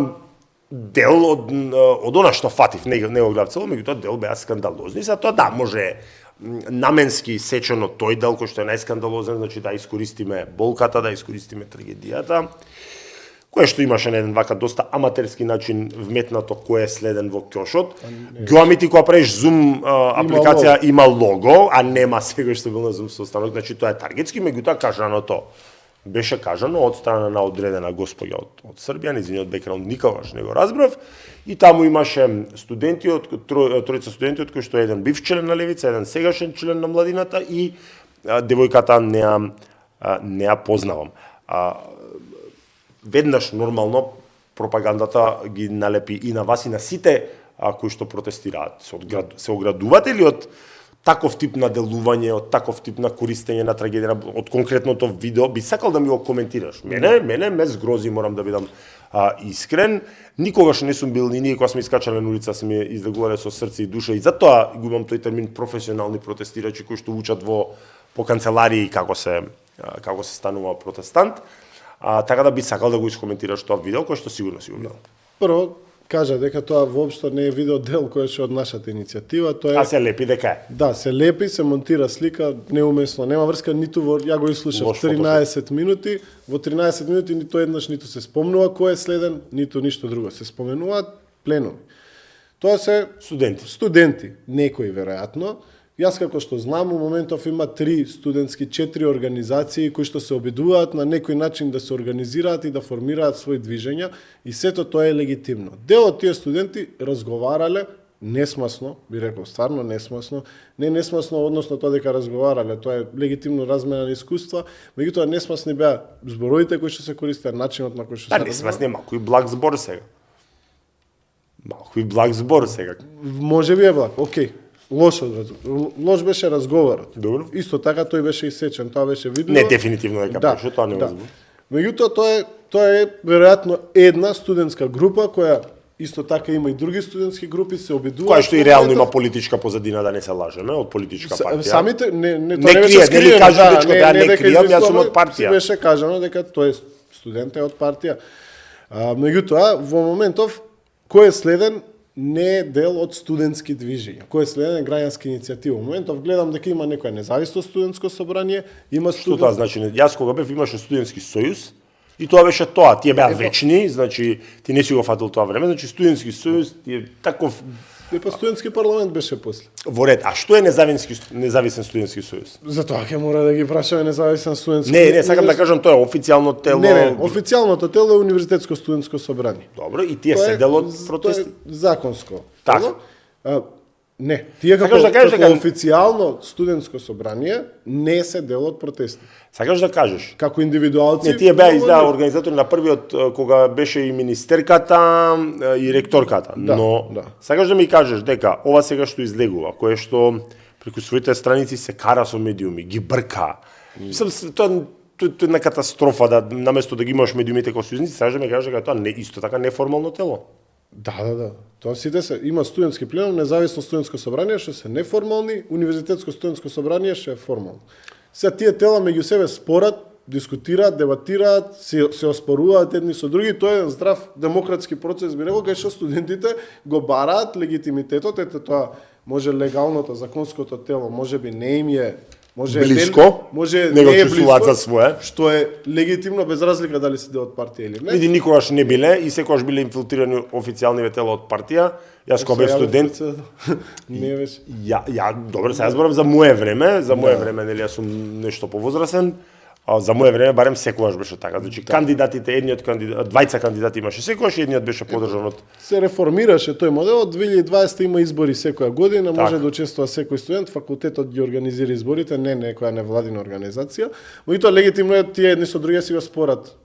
дел од она што фатив, не го гледав цело, меѓутоа дел беа скандалозни, за тоа да може наменски сечено тој дел кој што е најскандалозен, значи да искористиме болката, да искористиме трагедијата, кое што имаше на еден вака доста аматерски начин вметнато кој е следен во ќошот. Геомети кога правиш Zoom апликација има лого, а нема сега што бил на Zoom состанок, значи тоа е таргетски, меѓутоа кажаното беше кажано од страна на одредена господја од Србија, нејзиниот бекграунд никогаш не го разбрав, и таму имаше студенти, тројца студенти, од кои што еден бив член на Левица, еден сегашен член на Младината и девојката не ја познавам. Веднаш нормално пропагандата ги налепи и на вас и на сите кои што протестираат. Се оградувате ли од таков тип на делување, од таков тип на користење на трагедија, од конкретното видео, би сакал да ми го коментираш. Мене ме згрози, морам да бидам искрен. Никогаш не сум бил, ни ние кога сме искачале на улица, сме излегувале со срце и душа, и затоа го имам тој термин професионални протестирачи кои што учат по канцеларии како се станува протестант. Така да би сакал да го искоментираш тоа видео, кој што сигурно си го видел. Прво, кажа дека тоа воопшто не е видео дел кој е од нашата иницијатива, тоа е. А се лепи дека е. Да, се лепи, се монтира слика, неуместно, нема врска ниту во, ја го изслушав 13 минути, во 13 минути ниту еднаш ниту се спомнува кој е следен, ниту ништо друго, се споменуваат пленуми. Тоа се студенти, некои веројатно. Јас како што знам, у моментов има 3 студентски, 4 организации кои што се обидуваат на некој начин да се организираат и да формираат своји движења, и сето тоа е легитимно. Дел од тие студенти разговарале несмасно, би рекол стварно несмасно, не несмасно односно тоа дека разговарале, тоа е легитимно размена на искуства, меѓутоа несмасни беа зборовите кои што се користеа, начинот на кој што се разговара. Несмасни е малку и благ збор сега. Може би е благ, окей. Лош беше разговорот. Добро. Исто така тој беше исечен, тоа беше видливо. Не, дефинитивно дека беше, тоа не е возможно. Меѓутоа тоа е веројатно една студентска група која исто така има и други студентски групи се обидуваат. Која што и реално има политичка позадина, да не се лажеме, од политичка партија. Самите не беше скриено, не кажам дечко да не кријам, јас сум од партија. Беше кажано дека тој студент е од партија. Меѓутоа во моментов кој е следен не е дел од студентски движења. Кој е следен граѓанска иницијатива. Во моментов гледам дека има некоја независно студентско собрание, има Што тоа значи? Јас кога бев имаше студентски сојуз и тоа беше тоа. Тие беа вечни, значи ти не си го фатил тоа време, значи студентски сојуз е таков. Па студентски парламент беше после. Во ред, а што е независен студентски сојуз? Затоа ќе мора да ги прашаме независен студентски. Не, сакам да кажам тоа е официјално тело. Не, официјалното тело е Универзитетско студентско собрание. Добро, и тие се дел од протести. Тоа е законско. Така. Не, тие како официјално студентско собрание не се дел од протести. Сакаш да кажеш? Како индивидуалци. Не, тие беа организатори на првиот кога беше и министерката и ректорката, но сакаш да ми кажеш дека ова сега што излегува, кое што преку своите страници се кара со медиуми, ги брка. Мислам тоа е една катастрофа да наместо да ги имаш медиумите како сојузници, сакаш да ми кажеш дека тоа не исто така неформално тело. Да. Тоа сите се има студентски пленум, независно студентско собрание што се неформални, универзитетско студентско собрание што е формално. Сега тие тела меѓу себе спорат, дискутираат, дебатираат, се оспоруваат едни со други, тоа е здрав демократски процес, би рекол, кај што студентите го бараат легитимитетот, ете тоа може легалното, законското тело, можеби не им е близко, не го чувствуваат за свое, што е легитимно без разлика дали се дел од партија или не. Види, никогаш не биле и секогаш биле инфилтрирани официјалниве тела од партија. Јас кога бев студент, не беше. Добро, сега зборам за мое време, нели јас сум нешто повозрасен. За мое време барем секогаш беше така. Значи кандидатите, двајца кандидати имаше секогаш, едниот беше поддржан од. Се реформираше тој модел, од 2020 има избори секоја година, може да учествува секој студент, факултетот ги организира изборите, не некоја невладина организација. Меѓутоа легитимно е тие едни со други си го спорат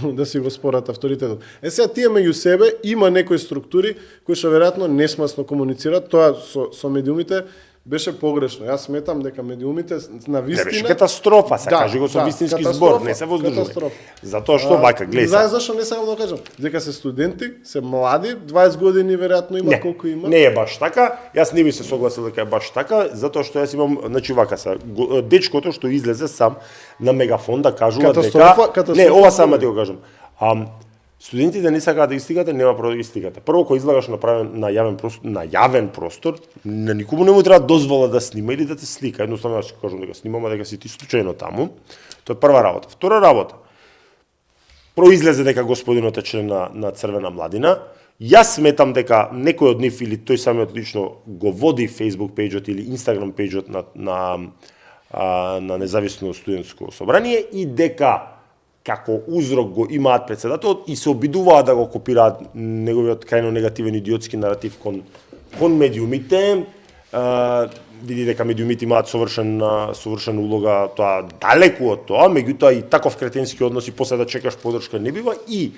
да си го спорат авторитетот. Сега тие меѓу себе има некои структури кои што веројатно несмасно комуницираат, тоа со медиумите беше погрешно. Јас сметам дека медиумите на вистина... Не беше катастрофа, се кажи го со вистински збор, не се воздржувај. Затоа што вака, гледај. Знаеш зашто не сакам да кажам? Дека се студенти, се млади, 20 години веројатно има колку има. Не е баш така. Јас не би се согласил дека е баш така, затоа што јас имам, значи вака се, дечкото што излезе сам на Мегафон да кажува дека не, ова само ти го кажам. Студентите не сакаат да ги стигате, нема право да ги стигате. Прво, кој излагаш направен на јавен простор, на никому не му треба дозвола да снима или да те слика. Едноставно јас ќе кажам дека снимам, дека си ти случајно таму. Тоа е прва работа. Втора работа. Произлезе дека господинот е член на Црвена младина. Јас сметам дека некој од нив или тој самиот лично го води Facebook пејџот или Instagram пејџот на независно студентско собрание и дека како узрок го имаат председателот и се обидуваат да го копираат неговиот крајно негативен идиотски наратив кон медиумите. Види дека медиумите имаат совршена улога, тоа далеку од тоа, меѓутоа и таков кретенски однос и после да чекаш поддршка не бива и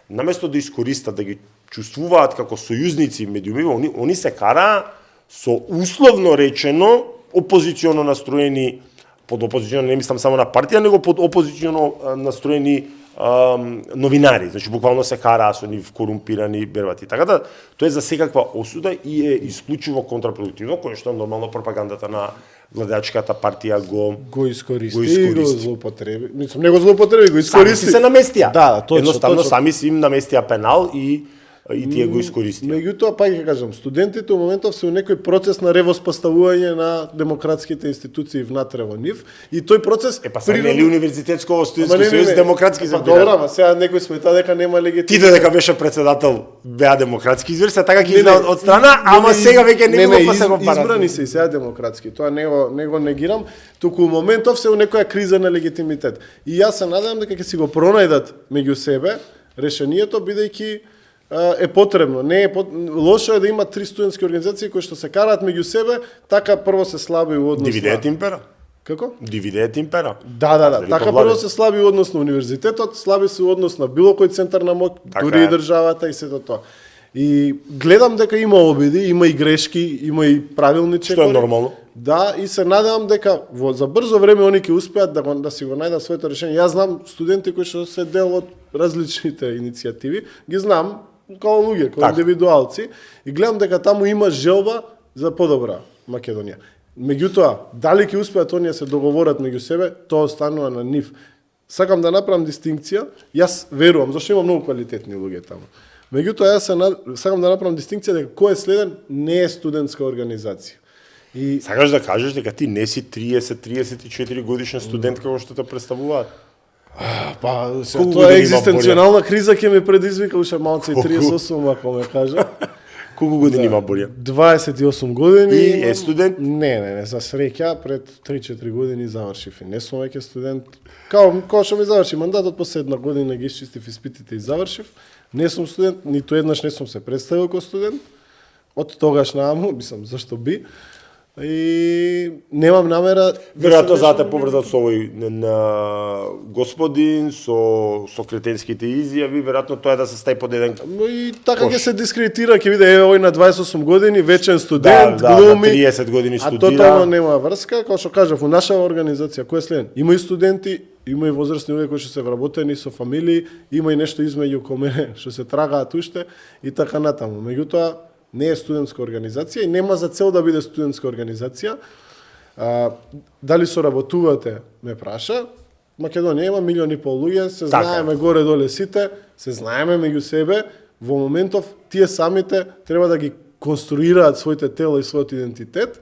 наместо да искористат да ги чувствуваат како сојузници медиуми, они се кара со условно речено опозиционо настроени, под опозиционо не мислам само на партија, него под опозиционо настроени новинари, значи буквално се караа со нив корумпирани бербати. Така да тоа е за секаква осуда и е исклучиво контрапродуктивно, кое што нормално пропагандата на владеачката партија го искористи, го злоупотреби. Мислам, не го злоупотреби, го искористи. Сами се наместија. Да, точно. Едноставно сами си им наместија пенал и тие го искористија. Меѓутоа, па ќе кажам, студентите во моментов се у некој процес на ревоспоставување на демократските институции внатре во нив и тој процес нели универзитетско студентски сојуз демократски се добро, ама сега некој смета дека нема легитимност. Ти дека беше председател беа демократски извир, се така ќе изгледа од страна, ама сега веќе не го па се го парат. Избрани се и сега демократски. Тоа не го негирам, туку у моментов се у некоја криза на легитимитет. И јас се надевам дека ќе си го пронајдат меѓу себе решението, бидејќи е потребно. Не е лошо е да има 3 студентски организации кои што се караат меѓу себе, така прво се слаби у однос на Дивидеет импера? Како? Дивидеет импера. Да. Така прво се слаби у однос на универзитетот, слаби се у однос на било кој центар на моќ, дури и државата и сето тоа. И гледам дека има обиди, има и грешки, има и правилни чекори. Што е нормално. Да, и се надевам дека за брзо време они ќе успеат да си го најдат своето решение. Јас знам студенти кои што се дел од различните иницијативи, ги знам као луѓе, као индивидуалци, и гледам дека таму има желба за подобра Македонија. Меѓутоа, дали ќе успеат оние се договорат меѓу себе, тоа останува на нив. Сакам да направам дистинкција, јас верувам, зашто има многу квалитетни луѓе таму. Меѓутоа, јас сакам да направам дистинкција дека кој е следен не е студентска организација. И сакаш да кажеш дека ти не си 30-34 годишна студентка кој што те представуваат? Па, тоа е екзистенционална криза ќе ме предизвика уште малце и 38, ако ме кажа. Колку години има Борја? 28 години. И е студент? Не, за среќа пред 3-4 години завршив и не сум веќе студент. Као што ми заврши мандатот, после една година ги исчистив испитите и завршив. Не сум студент, ниту еднаш не сум се представил како студент. Од тогаш нааму, мислам, зашто би. И немам намера. Веројатно за да те поврзат со овој на господин, со кретенските изјави, веројатно тоа е да се стаи под еден. И така ќе се дискредитира, ќе биде овој на 28 години, вечен студент, глуми, на 30 години студира. А тотално нема врска, како што кажав, у наша организација кој е следен? Има и студенти, има и возрастни луѓе кои што се вработени со фамилии, има и нешто измеѓу ко мене што се трагаат уште и така натаму. Меѓутоа не е студентска организација и нема за цел да биде студентска организација. Дали соработувате, ме праша. Македонија има 1,5 милиони луѓе, се знаеме горе-доле сите, се знаеме меѓу себе. Во моментов тие самите треба да ги конструираат своите тела и својот идентитет,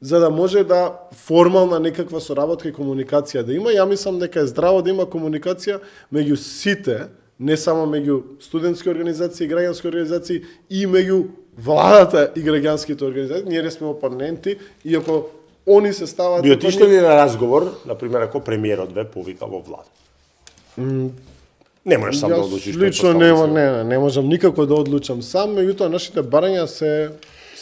за да може да формална некаква соработка и комуникација да има. Ја мислам дека е здраво да има комуникација меѓу сите, не само меѓу студентски организации, граѓански организации и меѓу владата и граѓанските организации. Ние не сме опоненти, иако они се стават... Би отишли ли на разговор, например, ако премиерот ве повика во влада? Не можеш сам да одлучиш. Лично не можам никако да одлучам сам, меѓутоа нашите барања се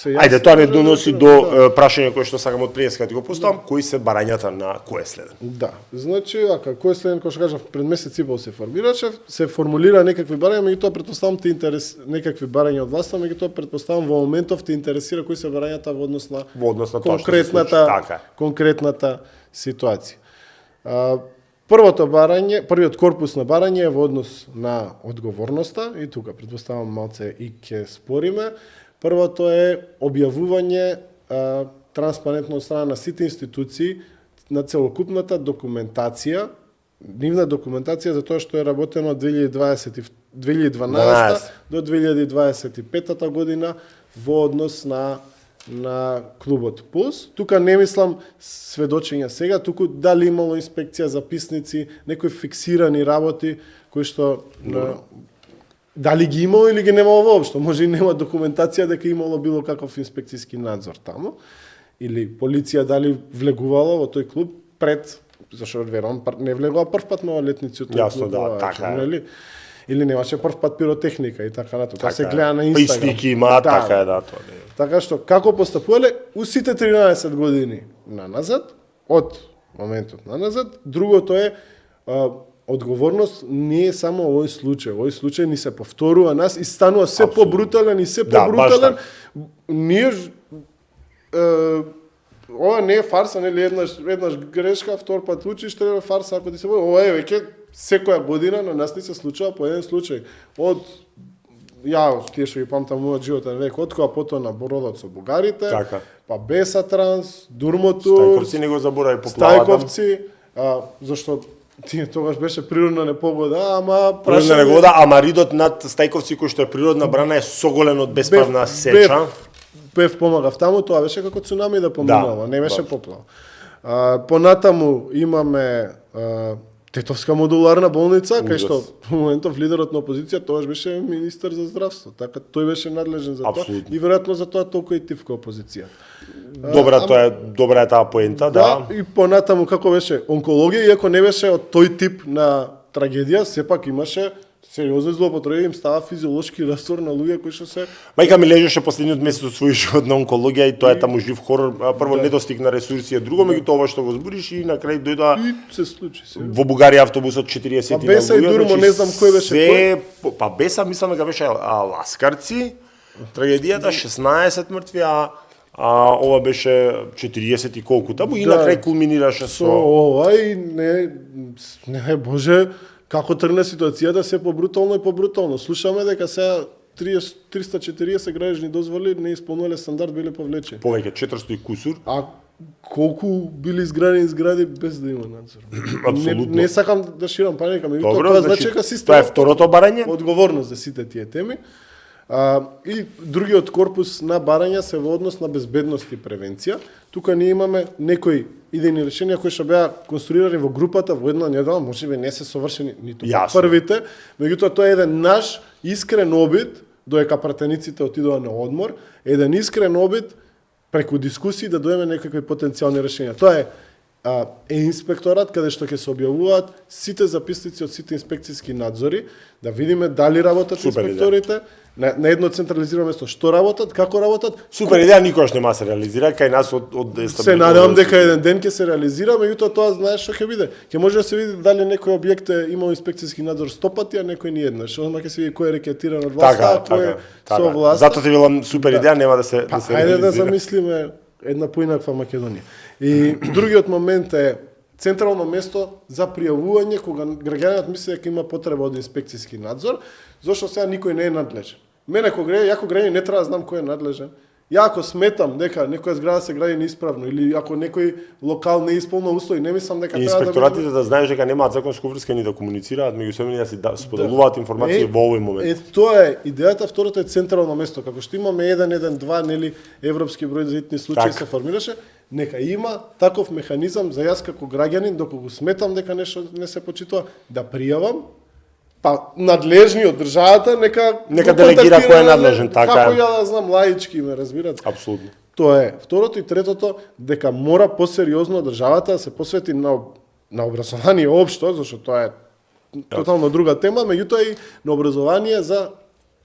Ајде, тоа не доноси до прашање кое што сакам од преска да го поставам, кои се барањата на кој е следен? Да, значи, кој е следен, кој што кажав, пред месец и пол се формираше, се формулира некакви барања, меѓутоа претпоставам некакви барања од власта, меѓутоа претпоставам во моментов те интересира кои се барањата во однос на конкретната ситуација. Првиот корпус на барање е во однос на одговорноста и тука претпоставам малце и ќе спориме. Првото е објавување транспарентно од страна на сите институции на целокупната документација, нивна документација за тоа што е работено од 2012 до 2025 година во однос на клубот Пулс. Тука не мислам сведочења сега, туку дали имало инспекција, записници, некои фиксирани работи кои што дали ги имало или ги немало воопшто. Може и нема документација дека имало било каков инспекцијски надзор таму. Или полиција дали влегувала во тој клуб пред, зашто верувам, не влегува прв пат малолетници од тој клуб. Јасно, да, така е. Или немаше прв пат пиротехника и така натаму. Тоа се гледа на Инстаграм. Пистики има, така е, да, тоа е. Така што, како постапувале, у сите 13 години наназад, од моментот наназад, другото е одговорност не е само овој случај. Овој случај ни се повторува нас и станува се побрутален и се побрутален. Ние ова не е фарса, нели еднаш грешка, втор пат учиш, треба фарса ако ти се води. Ова е веќе секоја година на нас ни се случува по еден случај. Од тие што ги памтам мојот животен век, од кога потоа на бородот со бугарите, Така. па Беса Транс, Дурмотур, Стајковци не го заборави поплавата. Стајковци, зашто тие тогаш беше природна непогода, ама Природна негода, ама ридот над Стајковци кој што е природна брана е соголен од бесправна сеча. Бев помагав таму, тоа беше како цунами да поминува, не беше да. поплава. Понатаму имаме Тетовска модуларна болница, кај што во моментов лидерот на опозиција тогаш беше министер за здравство, така тој беше надлежен за тоа и веројатно за тоа толку и тивка опозиција. Добра е таа поента, да. И понатаму како беше онкологија, иако не беше од тој тип на трагедија, сепак имаше сериозни злоупотреби, им става физиолошки раствор на луѓе кои што се Мајка ми лежеше последниот месец од својот живот на онкологија и тоа е таму жив хорор. Прво недостиг на ресурси, друго меѓутоа ова што го збориш и на крај дојдоа и се случи се. во Бугарија автобусот 40 Па Беса и Дурмо, не знам кој беше кој. Па Беса мислам дека беше Ласкарци. Трагедијата 16 мртви, а ова беше 40 и колку таму и на крај кулминираше со ова и не боже, како тргна ситуацијата се побрутално и побрутално. Слушаме дека сега 340 градежни дозволи не исполнувале стандард, биле повлечени. Повеќе 400 и кусур. А колку били изградени згради без да има надзор? Апсолутно. Не сакам да ширам паника, Добро, тоа значи, дека системот. тоа е второто барање. Одговорност за сите тие теми. И другиот корпус на барања се во однос на безбедност и превенција. Тука ние имаме некои идејни решенија кои што беа конструирани во групата во една недела, можеби не се совршени ниту првите, меѓутоа тоа е еден наш искрен обид, додека пратениците отидоа на одмор, еден искрен обид преку дискусии да доеме некакви потенцијални решенија. Тоа е инспекторат каде што ќе се објавуваат сите записници од сите инспекцијски надзори, да видиме дали работат инспекторите, на едно централизирано место што работат, како работат. Супер идеја, никогаш нема се реализира кај нас од се надевам дека еден ден ќе се реализира, меѓутоа тоа знаеш што ќе биде. Ќе може да се види дали некој објект имал инспекцијски надзор 100 пати, а некој ни еднаш. Одма ќе се види кој е рекетиран од власта, кој е со власт. Затоа ти велам супер идеја, нема да се реализира. Ајде да замислиме една поинаква Македонија. И другиот момент е централно место за пријавување кога граѓанинот мисли дека има потреба од инспекцијски надзор, зашто сега никој не е надлежен. Мене како граѓанин не треба да знам кој е надлежен. Ја ако сметам дека некоја зграда се гради неисправно или ако некој локал не исполнува услови, не мислам дека треба да инспекторатите да знаеш дека немаат законска врска ни да комуницираат меѓусебно да си споделуваат информации во овој момент. Тоа е идејата, второто е централно место, како што имаме 112 нели европски број за итни случаи се формираше, нека има таков механизам за јас како граѓанин доколку сметам дека нешто не се почитува да пријавам. Па надлежни од државата нека делегира кој е надлежен, така. Како ја да знам лаички ме разбирате. Апсолутно. Тоа е. Второто и третото дека мора посериозно државата да се посвети на образование општо, зашто тоа е тотално друга тема, меѓутоа и на образование за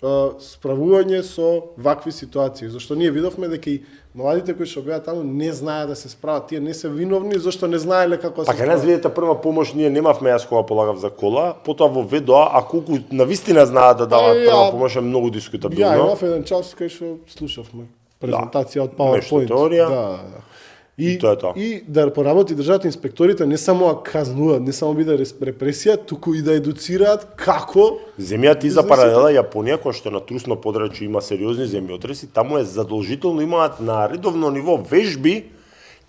справување со вакви ситуации, зашто ние видовме дека и младите кои што беа таму не знаеа да се справат, тие не се виновни зашто не знаеле како се справат. Па кај нас видите прва помош ние немавме, јас кога полагав за кола, потоа во ВДО, а колку навистина знаат да даваат прва помош е многу дискутабилно. Ја имав еден час кај што слушавме презентација од PowerPoint. Теорија. Да. И тоа е тоа. И да поработи државата инспекторите не само казнуваат, не само биде репресија, туку и да едуцираат како земјата и за паралела Јапонија, која што на трусно подрачје има сериозни земјотреси, таму е задолжително имаат на редовно ниво вежби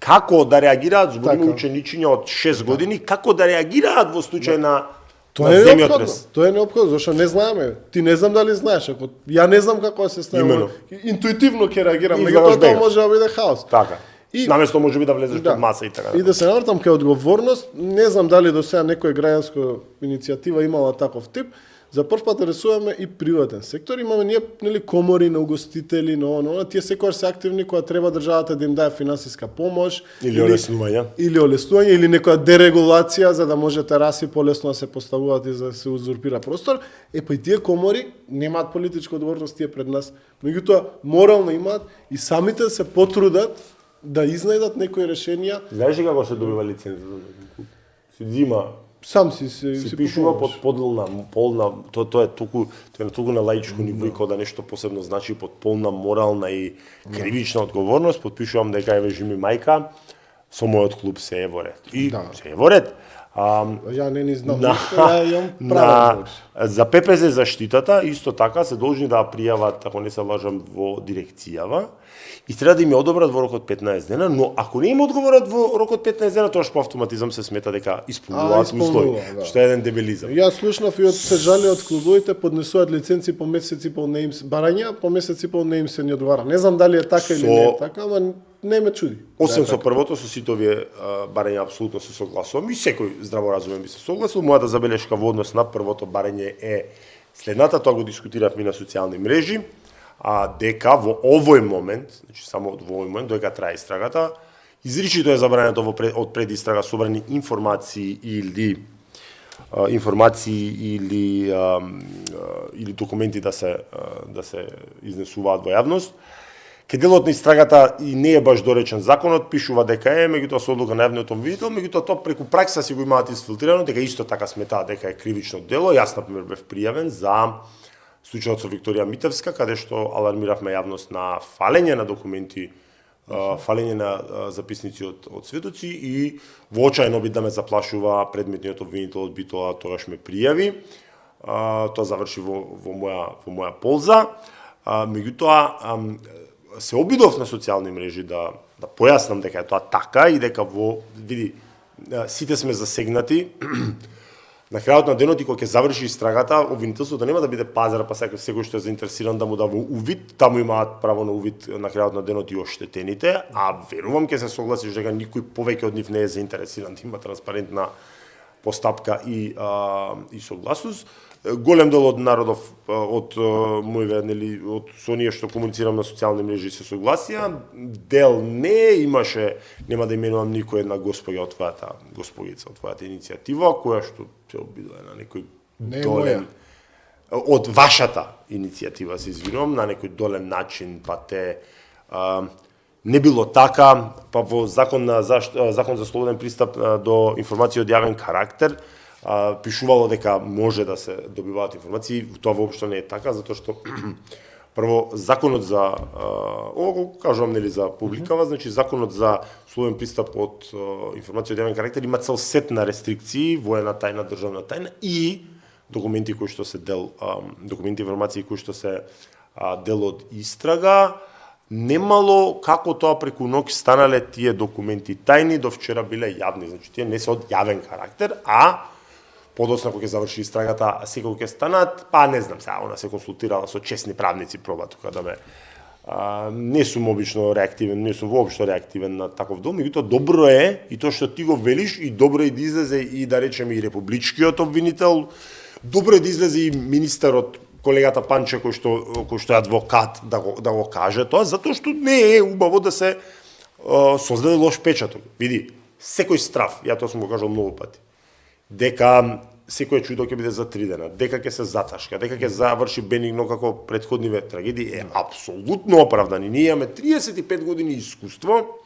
како да реагираат, збориме ученичиња од 6 години, како да реагираат во случај на земјотрес. Тоа е неопходно, зашто не знаеме. Ти не знам дали знаеш, ако ја не знам како се ставам. Интуитивно ќе реагирам, меѓутоа тоа може да биде хаос. Така. Наместо можеби да влезеш под маса и така. И да се навртам кај одговорност, не знам дали до сега некоја граѓанска иницијатива имала таков тип. За прв пат ресуваме и приватен сектор. Имаме ние нели комори на угостители, на тие секогаш се активни кога треба државата да им даде финансиска помош или олеснување. Или некоја дерегулација за да може тераси полесно да се поставуваат и за да се узурпира простор. Па и тие комори немаат политичка одговорност тие пред нас. Меѓутоа морално имаат и самите се потрудат да изнајдат некои решенија. Знаеш ли како се добива лиценза? Се зима Сам си пишува попълниш. под полна, тоа е толку на лаичко ниво и кога да нешто посебно значи под полна морална и кривична одговорност, подпишувам дека еве жими мајка, со мојот клуб се е во ред. И се е во ред. Ја не ни знам, ја имам право. За ППЗ заштитата исто така се должни да пријават, ако не се лажам, во дирекцијава и треба да им ја одобрат во рокот 15 дена, но ако не им одговорат во рокот 15 дена, тоа по автоматизам се смета дека исполнуваат услови, што е еден дебелизам. Ја слушнав и од се жали од клубовите, поднесуваат лиценци по месец и пол не им барања, по месец и пол не им се не одговара. Не знам дали е така или не е така, ама не ме чуди. Освен со првото, со сите овие барања апсолутно се согласувам и секој здраворазумен би се согласил. Мојата забелешка во однос на првото барање е следната, тоа го дискутиравме на социјални мрежи, дека во овој момент, значи само во овој момент, додека трае истрагата, изричито е забрането од предистрага собрани информации или документи да се изнесуваат во јавност. Ке делот на истрагата и не е баш доречен законот, пишува дека е, меѓутоа со одлука на јавниот обвинител, меѓутоа тоа преку пракса си го имаат изфилтрирано, дека исто така сметаат дека е кривично дело. Јас например бев пријавен за случајот со Викторија Митевска, каде што алармиравме јавност на фалење на документи, фалење на записници од сведоци и во очаен обид да ме заплашува предметниот обвинител од Битола, тогаш ме пријави. Тоа заврши во моја полза. Меѓутоа се обидов на социјални мрежи да појаснам дека е тоа така и дека сите сме засегнати. На крајот на денот и кога ќе заврши истрагата, обвинителството нема да биде пазар, па секој што е заинтересиран да му дава увид, таму имаат право на увид на крајот на денот и оштетените, а верувам ќе се согласиш дека никој повеќе од нив не е заинтересиран да има транспарентна постапка и согласност. Голем дел од народов, од со оние што комуницирам на социјални мрежи се согласија, дел не имаше, нема да именувам никој, една госпоѓа од твојата иницијатива, која што се обидува на некој долен од вашата иницијатива, се извинувам, на некој долен начин, па не било така, па во закон за слободен пристап до информација од јавен карактер, пишувало дека може да се добиваат информации, тоа воопшто не е така, затоа што прво законот за кажувам за публикава, значи законот за слободен пристап од информација од јавен карактер има цел сет на рестрикции, воена тајна, државна тајна и документи кои што се информации кои што се дел од истрага. Немало како тоа преку ноќ станале тие документи тајни, до вчера биле јавни, значи тие не се од јавен карактер, а подоцна кога ќе заврши истрагата, секој ќе станат, па не знам, сега она се консултирала со честни правници, проба тука да ме не сум обично реактивен, не сум воопшто реактивен на таков дел, меѓутоа добро е и тоа што ти го велиш и добро е да излезе и да речеме и републичкиот обвинител, добро е да излезе и министерот, колегата Панче кој што е адвокат да го каже тоа, затоа што не е убаво да се создаде лош печаток. Види, секој страв, ја тоа сум го кажал многу пати, дека секој чудо ќе биде за 3 дена, дека ќе се заташка, дека ќе заврши бенигно како претходниве трагедии е апсолутно оправдани. Ние имаме 35 години искуство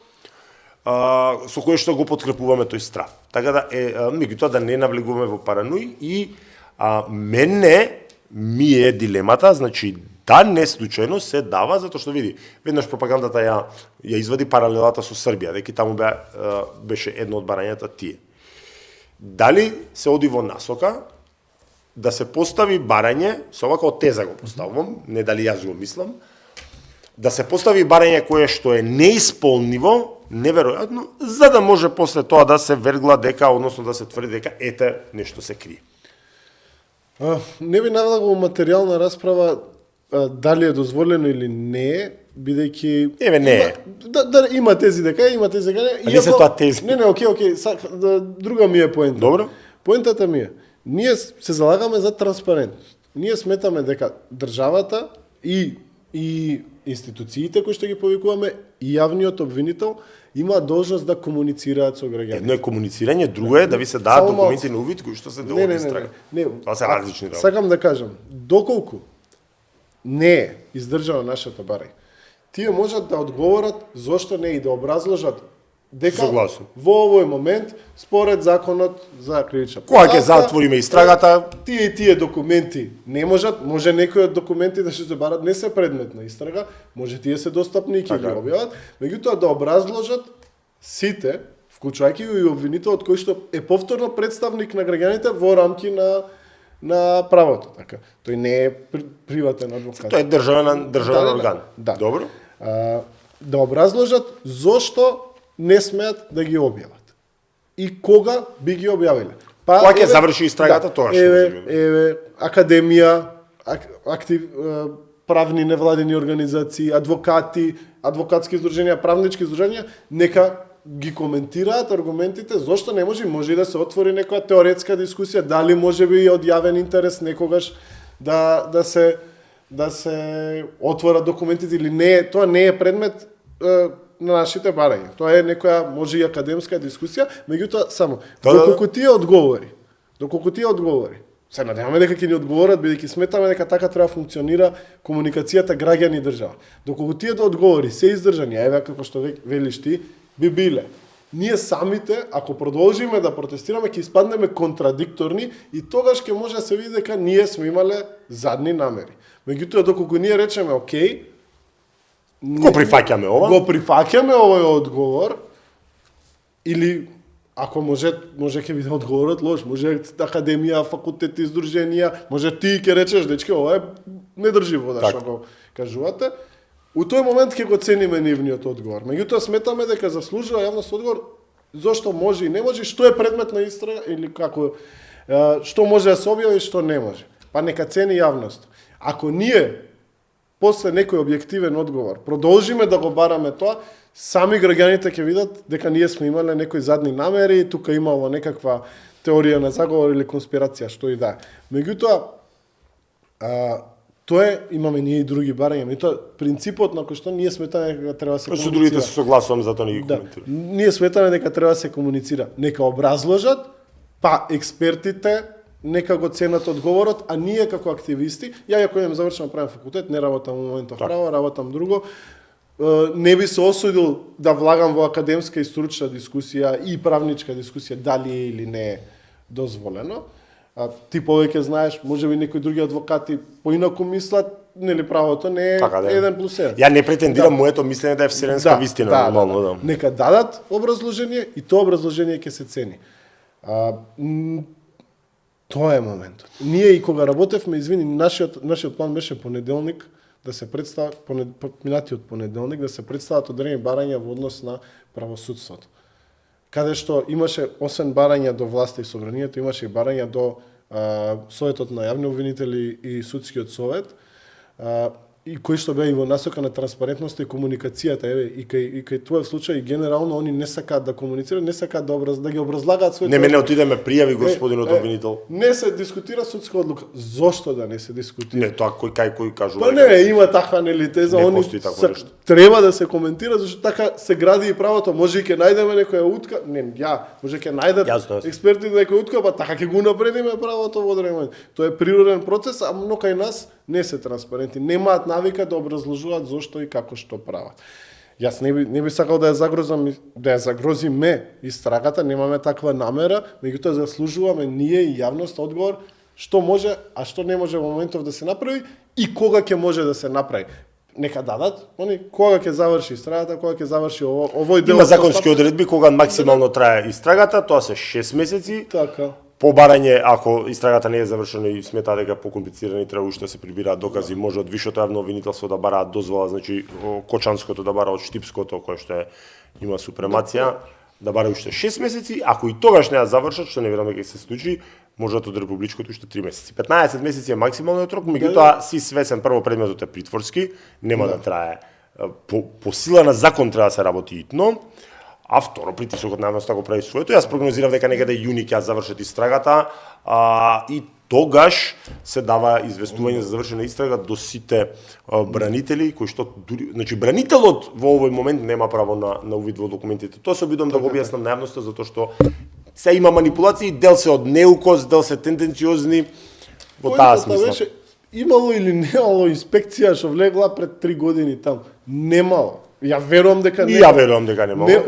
со кое што го подкрепуваме тој страв. Така да меѓутоа да не навлегуваме во паранои и мене ми е дилемата, значи да не случајно се дава, затоа што види, веднаш пропагандата ја извади паралелата со Србија, дека таму беше едно од барањата тие. Дали се оди во насока да се постави барање, со овака од теза го поставувам, не дали јас го мислам, да се постави барање кое што е неисполниво, неверојатно, за да може после тоа да се вергла дека, односно да се тврди дека ете нешто се крие. Не би навлегол во материјална расправа дали е дозволено или не е, бидејќи не е. Да има тези дека, има тези дека. Не се тоа тези. Не, окей, друга ми е поента. Добро. Поентата ми е, ние се залагаме за транспарентност. Ние сметаме дека државата и институциите кои што ги повикуваме и јавниот обвинител има должност да комуницираат со граѓаните. Едно е комуницирање, друго е да ви се дадат документи на увид кои што се дел од истрага. Тоа се различни работи. Сакам да кажам, доколку не е издржано нашето барање, тие можат да одговорат зошто не и да образложат дека Согласен. во овој момент според законот за кривична Кога ќе затвориме истрагата, тие и тие документи не можат, може некои од документите што се барат не се предмет на истрага, може тие се достапни и ќе ги Така. објават, меѓутоа да образложат сите, вклучувајќи го и обвинителот кој што е повторно представник на граѓаните во рамки на правото, така. Тој не е приватен адвокат. тоа е државен орган. Да. Добро? Да образложат зошто не смеат да ги објават. И кога би ги објавиле. Кога ќе заврши истрагата, тоа што еве, академија, правни невладени организации, адвокати, адвокатски издруженија, правнички издруженија, нека ги коментираат аргументите зошто не може и да се отвори некоја теоретска дискусија, дали може би од јавен интерес некогаш да се отворат документите или не, тоа не е предмет на нашите барања. Тоа е некоја може и академска дискусија, меѓутоа само доколку тие одговори. Се надеваме дека ќе ни одговорат, бидејќи сметаме дека така треба да функционира комуникацијата граѓани и држава. Доколку тие да одговори се издржани, еве како што велиш ти, би биле. Ние самите, ако продолжиме да протестираме, ќе испаднеме контрадикторни и тогаш ќе може да се види дека ние сме имале задни намери. Меѓутоа, доколку ние речеме, окей, го прифаќаме ова. Го прифаќаме овој одговор, или ако може ќе биде одговорот лош, може академија, факултети, издруженија, може ти ќе речеш, дечки, ова не држи вода, што го кажувате. У тој момент ќе го цениме нивниот одговор. Меѓутоа сметаме дека заслужува јавност одговор зошто може и не може, што е предмет на истрага или како што може да се објави и што не може. Па нека цени јавност. Ако ние после некој објективен одговор продолжиме да го бараме тоа, сами граѓаните ќе видат дека ние сме имале некои задни намери, тука имало некаква теорија на заговор или конспирација, што и да е. Меѓутоа, тоа е, имаме ние и други барања, меѓутоа принципот на кој што ние сметаме дека треба да се комуницира. Со другите се согласувам, затоа не ги коментирам. Ние сметаме дека треба да се комуницира. Нека образложат, па експертите нека го ценат одговорот, а ние како активисти, ја ако имам завршен правен факултет, не работам во моментов право, работам друго, не би се осудил да влагам во академска и стручна дискусија и правничка дискусија дали е или не е дозволено. Ти повеќе знаеш, може би некои други адвокати поинаку мислат, нели правото не е така, да. 1+1. Ја не претендирам моето мислење да е вселенска вистина, нормално, да. Нека дадат образложение и тоа образложение ќе се цени. Тоа е моментот. Ние и кога работевме, извини, нашиот план беше понеделник да се представи, минатиот понеделник да се представат одредени барања во однос на правосудството. Каде што имаше, освен барања до власта и собранието, имаше и барања до Советот на јавни обвинители и Судскиот совет, и кои што беа и во насока на транспарентноста и комуникацијата, еве, и кај тој случај генерално они не сакаат да комуницираат, не сакаат да ги образлагаат своите. Не мене отидеме пријави господинот обвинител. Не се дискутира судска одлука. Зошто да не се дискутира? Не, тоа кој кажува. Па не, има таква нели теза, не они треба да се коментира зашто така се гради и правото. Може и ќе најдеме некоја утка, може ќе најдат експерти некоја утка, па така ќе го напредиме правото во одреден момент. Тоа е природен процес, а но кај нас не се транспарентни, немаат навика да образложуваат зошто и како што прават. Јас не би сакал да ја загрозиме истрагата, немаме таква намера, меѓутоа заслужуваме ние и јавност одговор што може, а што не може во моментов да се направи и кога ќе може да се направи. Нека дадат, кога ќе заврши истрагата, кога ќе заврши овој дел. Има законски одредби кога максимално трае истрагата, тоа се 6 месеци. Така. По барање, ако истрагата не е завршена и смета дека покомплицирани треба уште се прибираат докази, може од висшето јавно обвинителство да бараат дозвола, значи Кочанското да бара од Штипското, кој што има супремација, да бара уште 6 месеци, ако и тогаш не ја завршат, што не верувам дека ќе се случи, можат од Републичкото уште 3 месеци. 15 месеци е максималниот рок, меѓутоа си свесен, прво предметот е притворски, нема да трае. По сила на закон треба да се работи итно. А второ, притисокот на јавноста го прави своето. Јас прогнозирав дека некаде јуни ќе завршат истрагата, и тогаш се дава известување за завршена истрага до сите бранители, кои што значи бранителот во овој момент нема право на увид во документите. Тоа се обидам да го објаснам на јавноста затоа што се има манипулации, дел се од неукост, дел се тенденциозни во таа смисла. Имало или немало инспекција што влегла пред 3 години таму? Немало. Ја верувам дека И ја верувам дека не мога.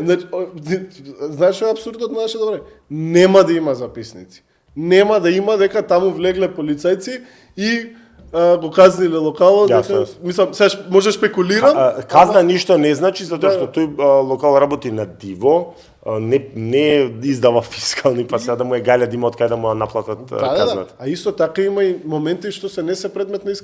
Знаеш што е апсурдот на наше добре? Нема да има записници. Нема да има дека таму влегле полицајци и го казниле локалот, дека, мислам, сега може спекулирам. Казна ништо не значи, затоа што тој локал работи на диво, не издава фискални, па сега да му е гаља да има од кај да му наплатат казната. А исто така има и моменти што се не се предмет на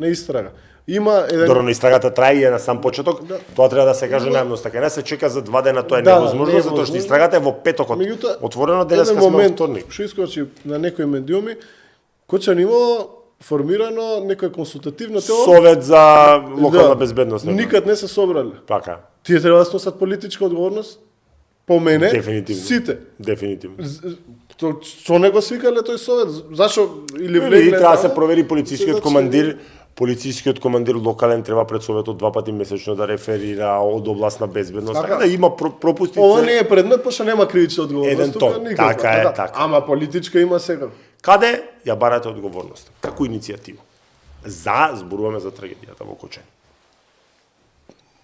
истрага. Има еден... Дорно истрагата трае и е на сам почеток, тоа треба да се каже најмно, така не се чека за 2 дена, тоа е невозможно, затоа што истрагата е во петокот. Отворено денеска сме во вторник. Што искочи на некои медиуми, Кочан имало формирано некој консултативно тело. Совет за локална безбедност. Никад не се собрале. Така. Тие треба да сносат политичка одговорност. По мене, дефинитивно. Сите. Дефинитивно. Што не го свикале тој совет? Зашо или влегле? Треба да се провери полицискиот командир. Полицискиот командир локален треба пред советот 2 пати месечно да реферира од област на безбедност. Така да има пропусти. Ова не е предмет, пошто нема кривична одговорност. Еден тон. Така е, така. Ама политичка има сега. Каде ја барате одговорност? Како иницијатива? Зборуваме за трагедијата во Кочани.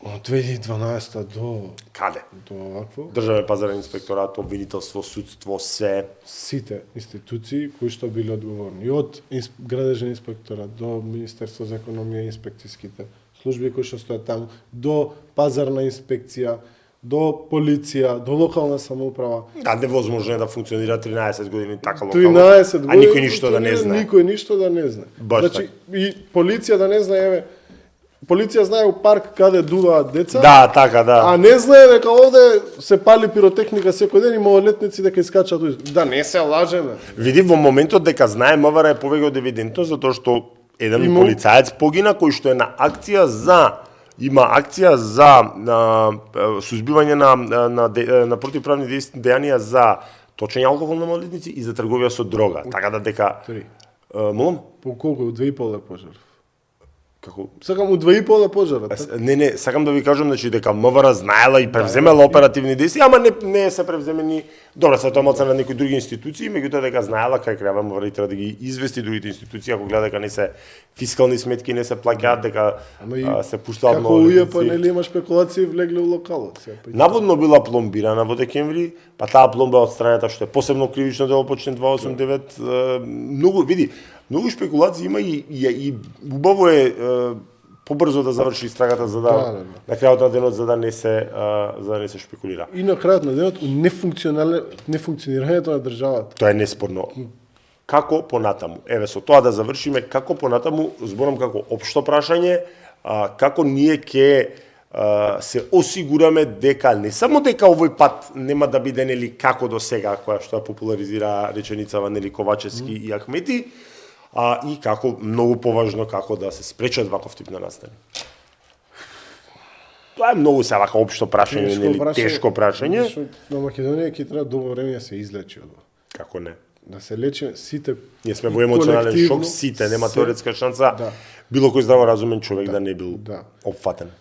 Од 2012 до... Каде? До овакво. Државен пазарен инспекторат, обвинителство, судство, се. Сите институции кои што били одговорни. И од градежен инспекторат до Министерство за економија и инспекцијските служби кои што стојат таму, до пазарна инспекција, до полиција, до локална самоуправа. Да, невозможно е да функционира 13 години така локално. 13 години. А никој ништо да не знае. Никој ништо да не знае. Значи, и полиција да не знае, еве, полиција знае у парк каде дуваат деца. Да, така, да. А не знае дека овде се пали пиротехника секој ден и малолетници дека искачаат. Да не се лажеме. Види во моментот дека знае МВР е повеќе од евидентно затоа што еден полицаец погина кој што е на акција за сузбивање на противправни дејанија за точење алкохол на малолетници и за трговија со дрога. Така да дека молам? По колку? 2,5 е пожар. Како? Сакам у 2,5 пожарот. Не, сакам да ви кажам значи дека МВР знаела и превземела оперативни действија, ама не се превземени. Добро, се тоа малце на некои други институции, меѓутоа дека знаела кај треба МВР и треба да ги извести другите институции ако гледа дека не се фискални сметки не се плаќаат, дека се пуштаат малолетници. Како ује па нели има спекулации влегле у локалот. Наводно била пломбирана во декември, па таа пломба од страната што е посебно кривично дело по член 289, многу види. Многу шпекулации има и убаво е побрзо да заврши истрагата за да на крајот на денот за да не се шпекулира. И на крајот на денот нефункционирањето на државата. Тоа е неспорно. Како понатаму? Еве со тоа да завршиме како понатаму, зборам како општо прашање, како ние ќе се осигураме дека не само дека овој пат нема да биде нели како до сега која што ја популаризира реченицава нели Ковачевски и Ахмети, и како многу поважно како да се спречат ваков тип на настани. Тоа е многу се вака општо прашање, нели тешко прашање. На Македонија ќе треба долго време да се излечи од ова. Како не? Да се лечи сите. Ние сме во емоционален шок, сите нема теоретска шанса. Да. Било кој здраворазумен човек да не бил опфатен.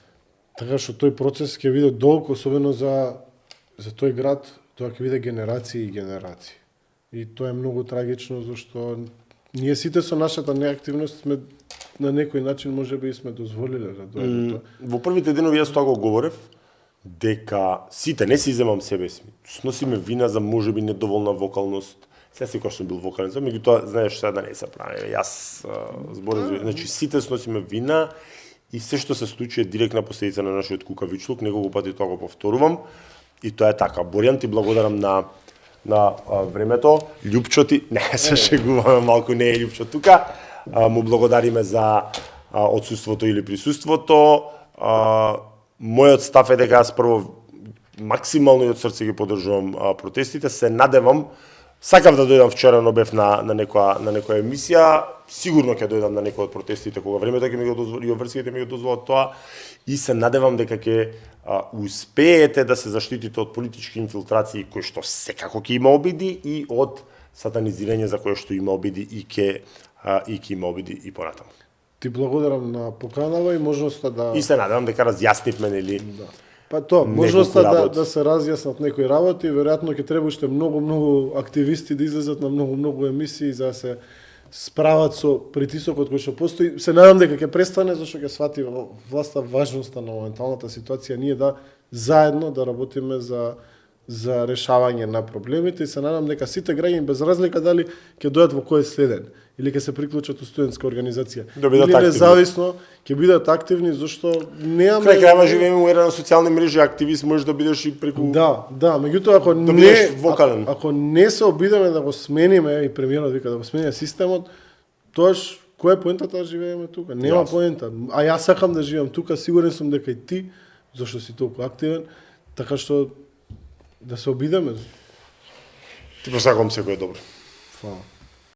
Така што тој процес ќе биде долг, особено за тој град, тоа ќе биде генерации и генерации. И тоа е многу трагично зашто ние сите со нашата неактивност сме на некој начин можеби сме дозволиле да дојде тоа. Во првите денови јас тоа го говорев дека сите не си земам себе си. Сносиме вина за можеби недоволна вокалност. Сега секој сум бил вокален, меѓутоа знаеш сега да не се прави. Јас зборам, значи сите сносиме вина и се што се случи е директна последица на нашиот кукавичлук, неколку пати тоа го повторувам и тоа е така. Боријан, ти благодарам на времето. Љупчо ти, не се шегуваме малку, не е Љупчо тука. Му благодариме за отсуството или присуството. Мојот став е дека јас прво максимално и од срце ги поддржувам протестите. Се надевам, сакав да дојдам вчера, но бев на некоја емисија. Сигурно ќе дојдам на некој од протестите кога времето ќе ми го дозволи и обврските ми го дозволат тоа. И се надевам дека ќе успеете да се заштитите од политички инфилтрации кои што секако ќе има обиди и од сатанизирање за кое што има обиди и ќе има обиди и понатаму. Ти благодарам на поканава и можноста да... И се надевам дека разјаснивме, нели? Да. Па тоа, можноста да се разјаснат некои работи, веројатно ќе треба уште многу активисти да излезат на многу емисии за да се справат со притисокот кој што постои. Се надам дека ќе престане, зашто ќе свати власта важноста на моменталната ситуација, ние да заедно да работиме за решавање на проблемите и се надам дека сите граѓани без разлика дали ќе дојдат во кој следен или ќе се приклучат у студентска организација или независно ќе бидат активни зашто немаме крај крајва живееме во една социјални мрежи, активист можеш да бидеш и преку Да, меѓутоа ако да бидеш вокален. Ако не се обидеме да го смениме и премиерот вика да го смениме системот, тоаш која е поентата да живееме тука? Нема поента. А јас сакам да живеам тука, сигурен сум дека и ти, зашто си толку активен, така што да се обидеме. Ти посакувам секој добро. Фала.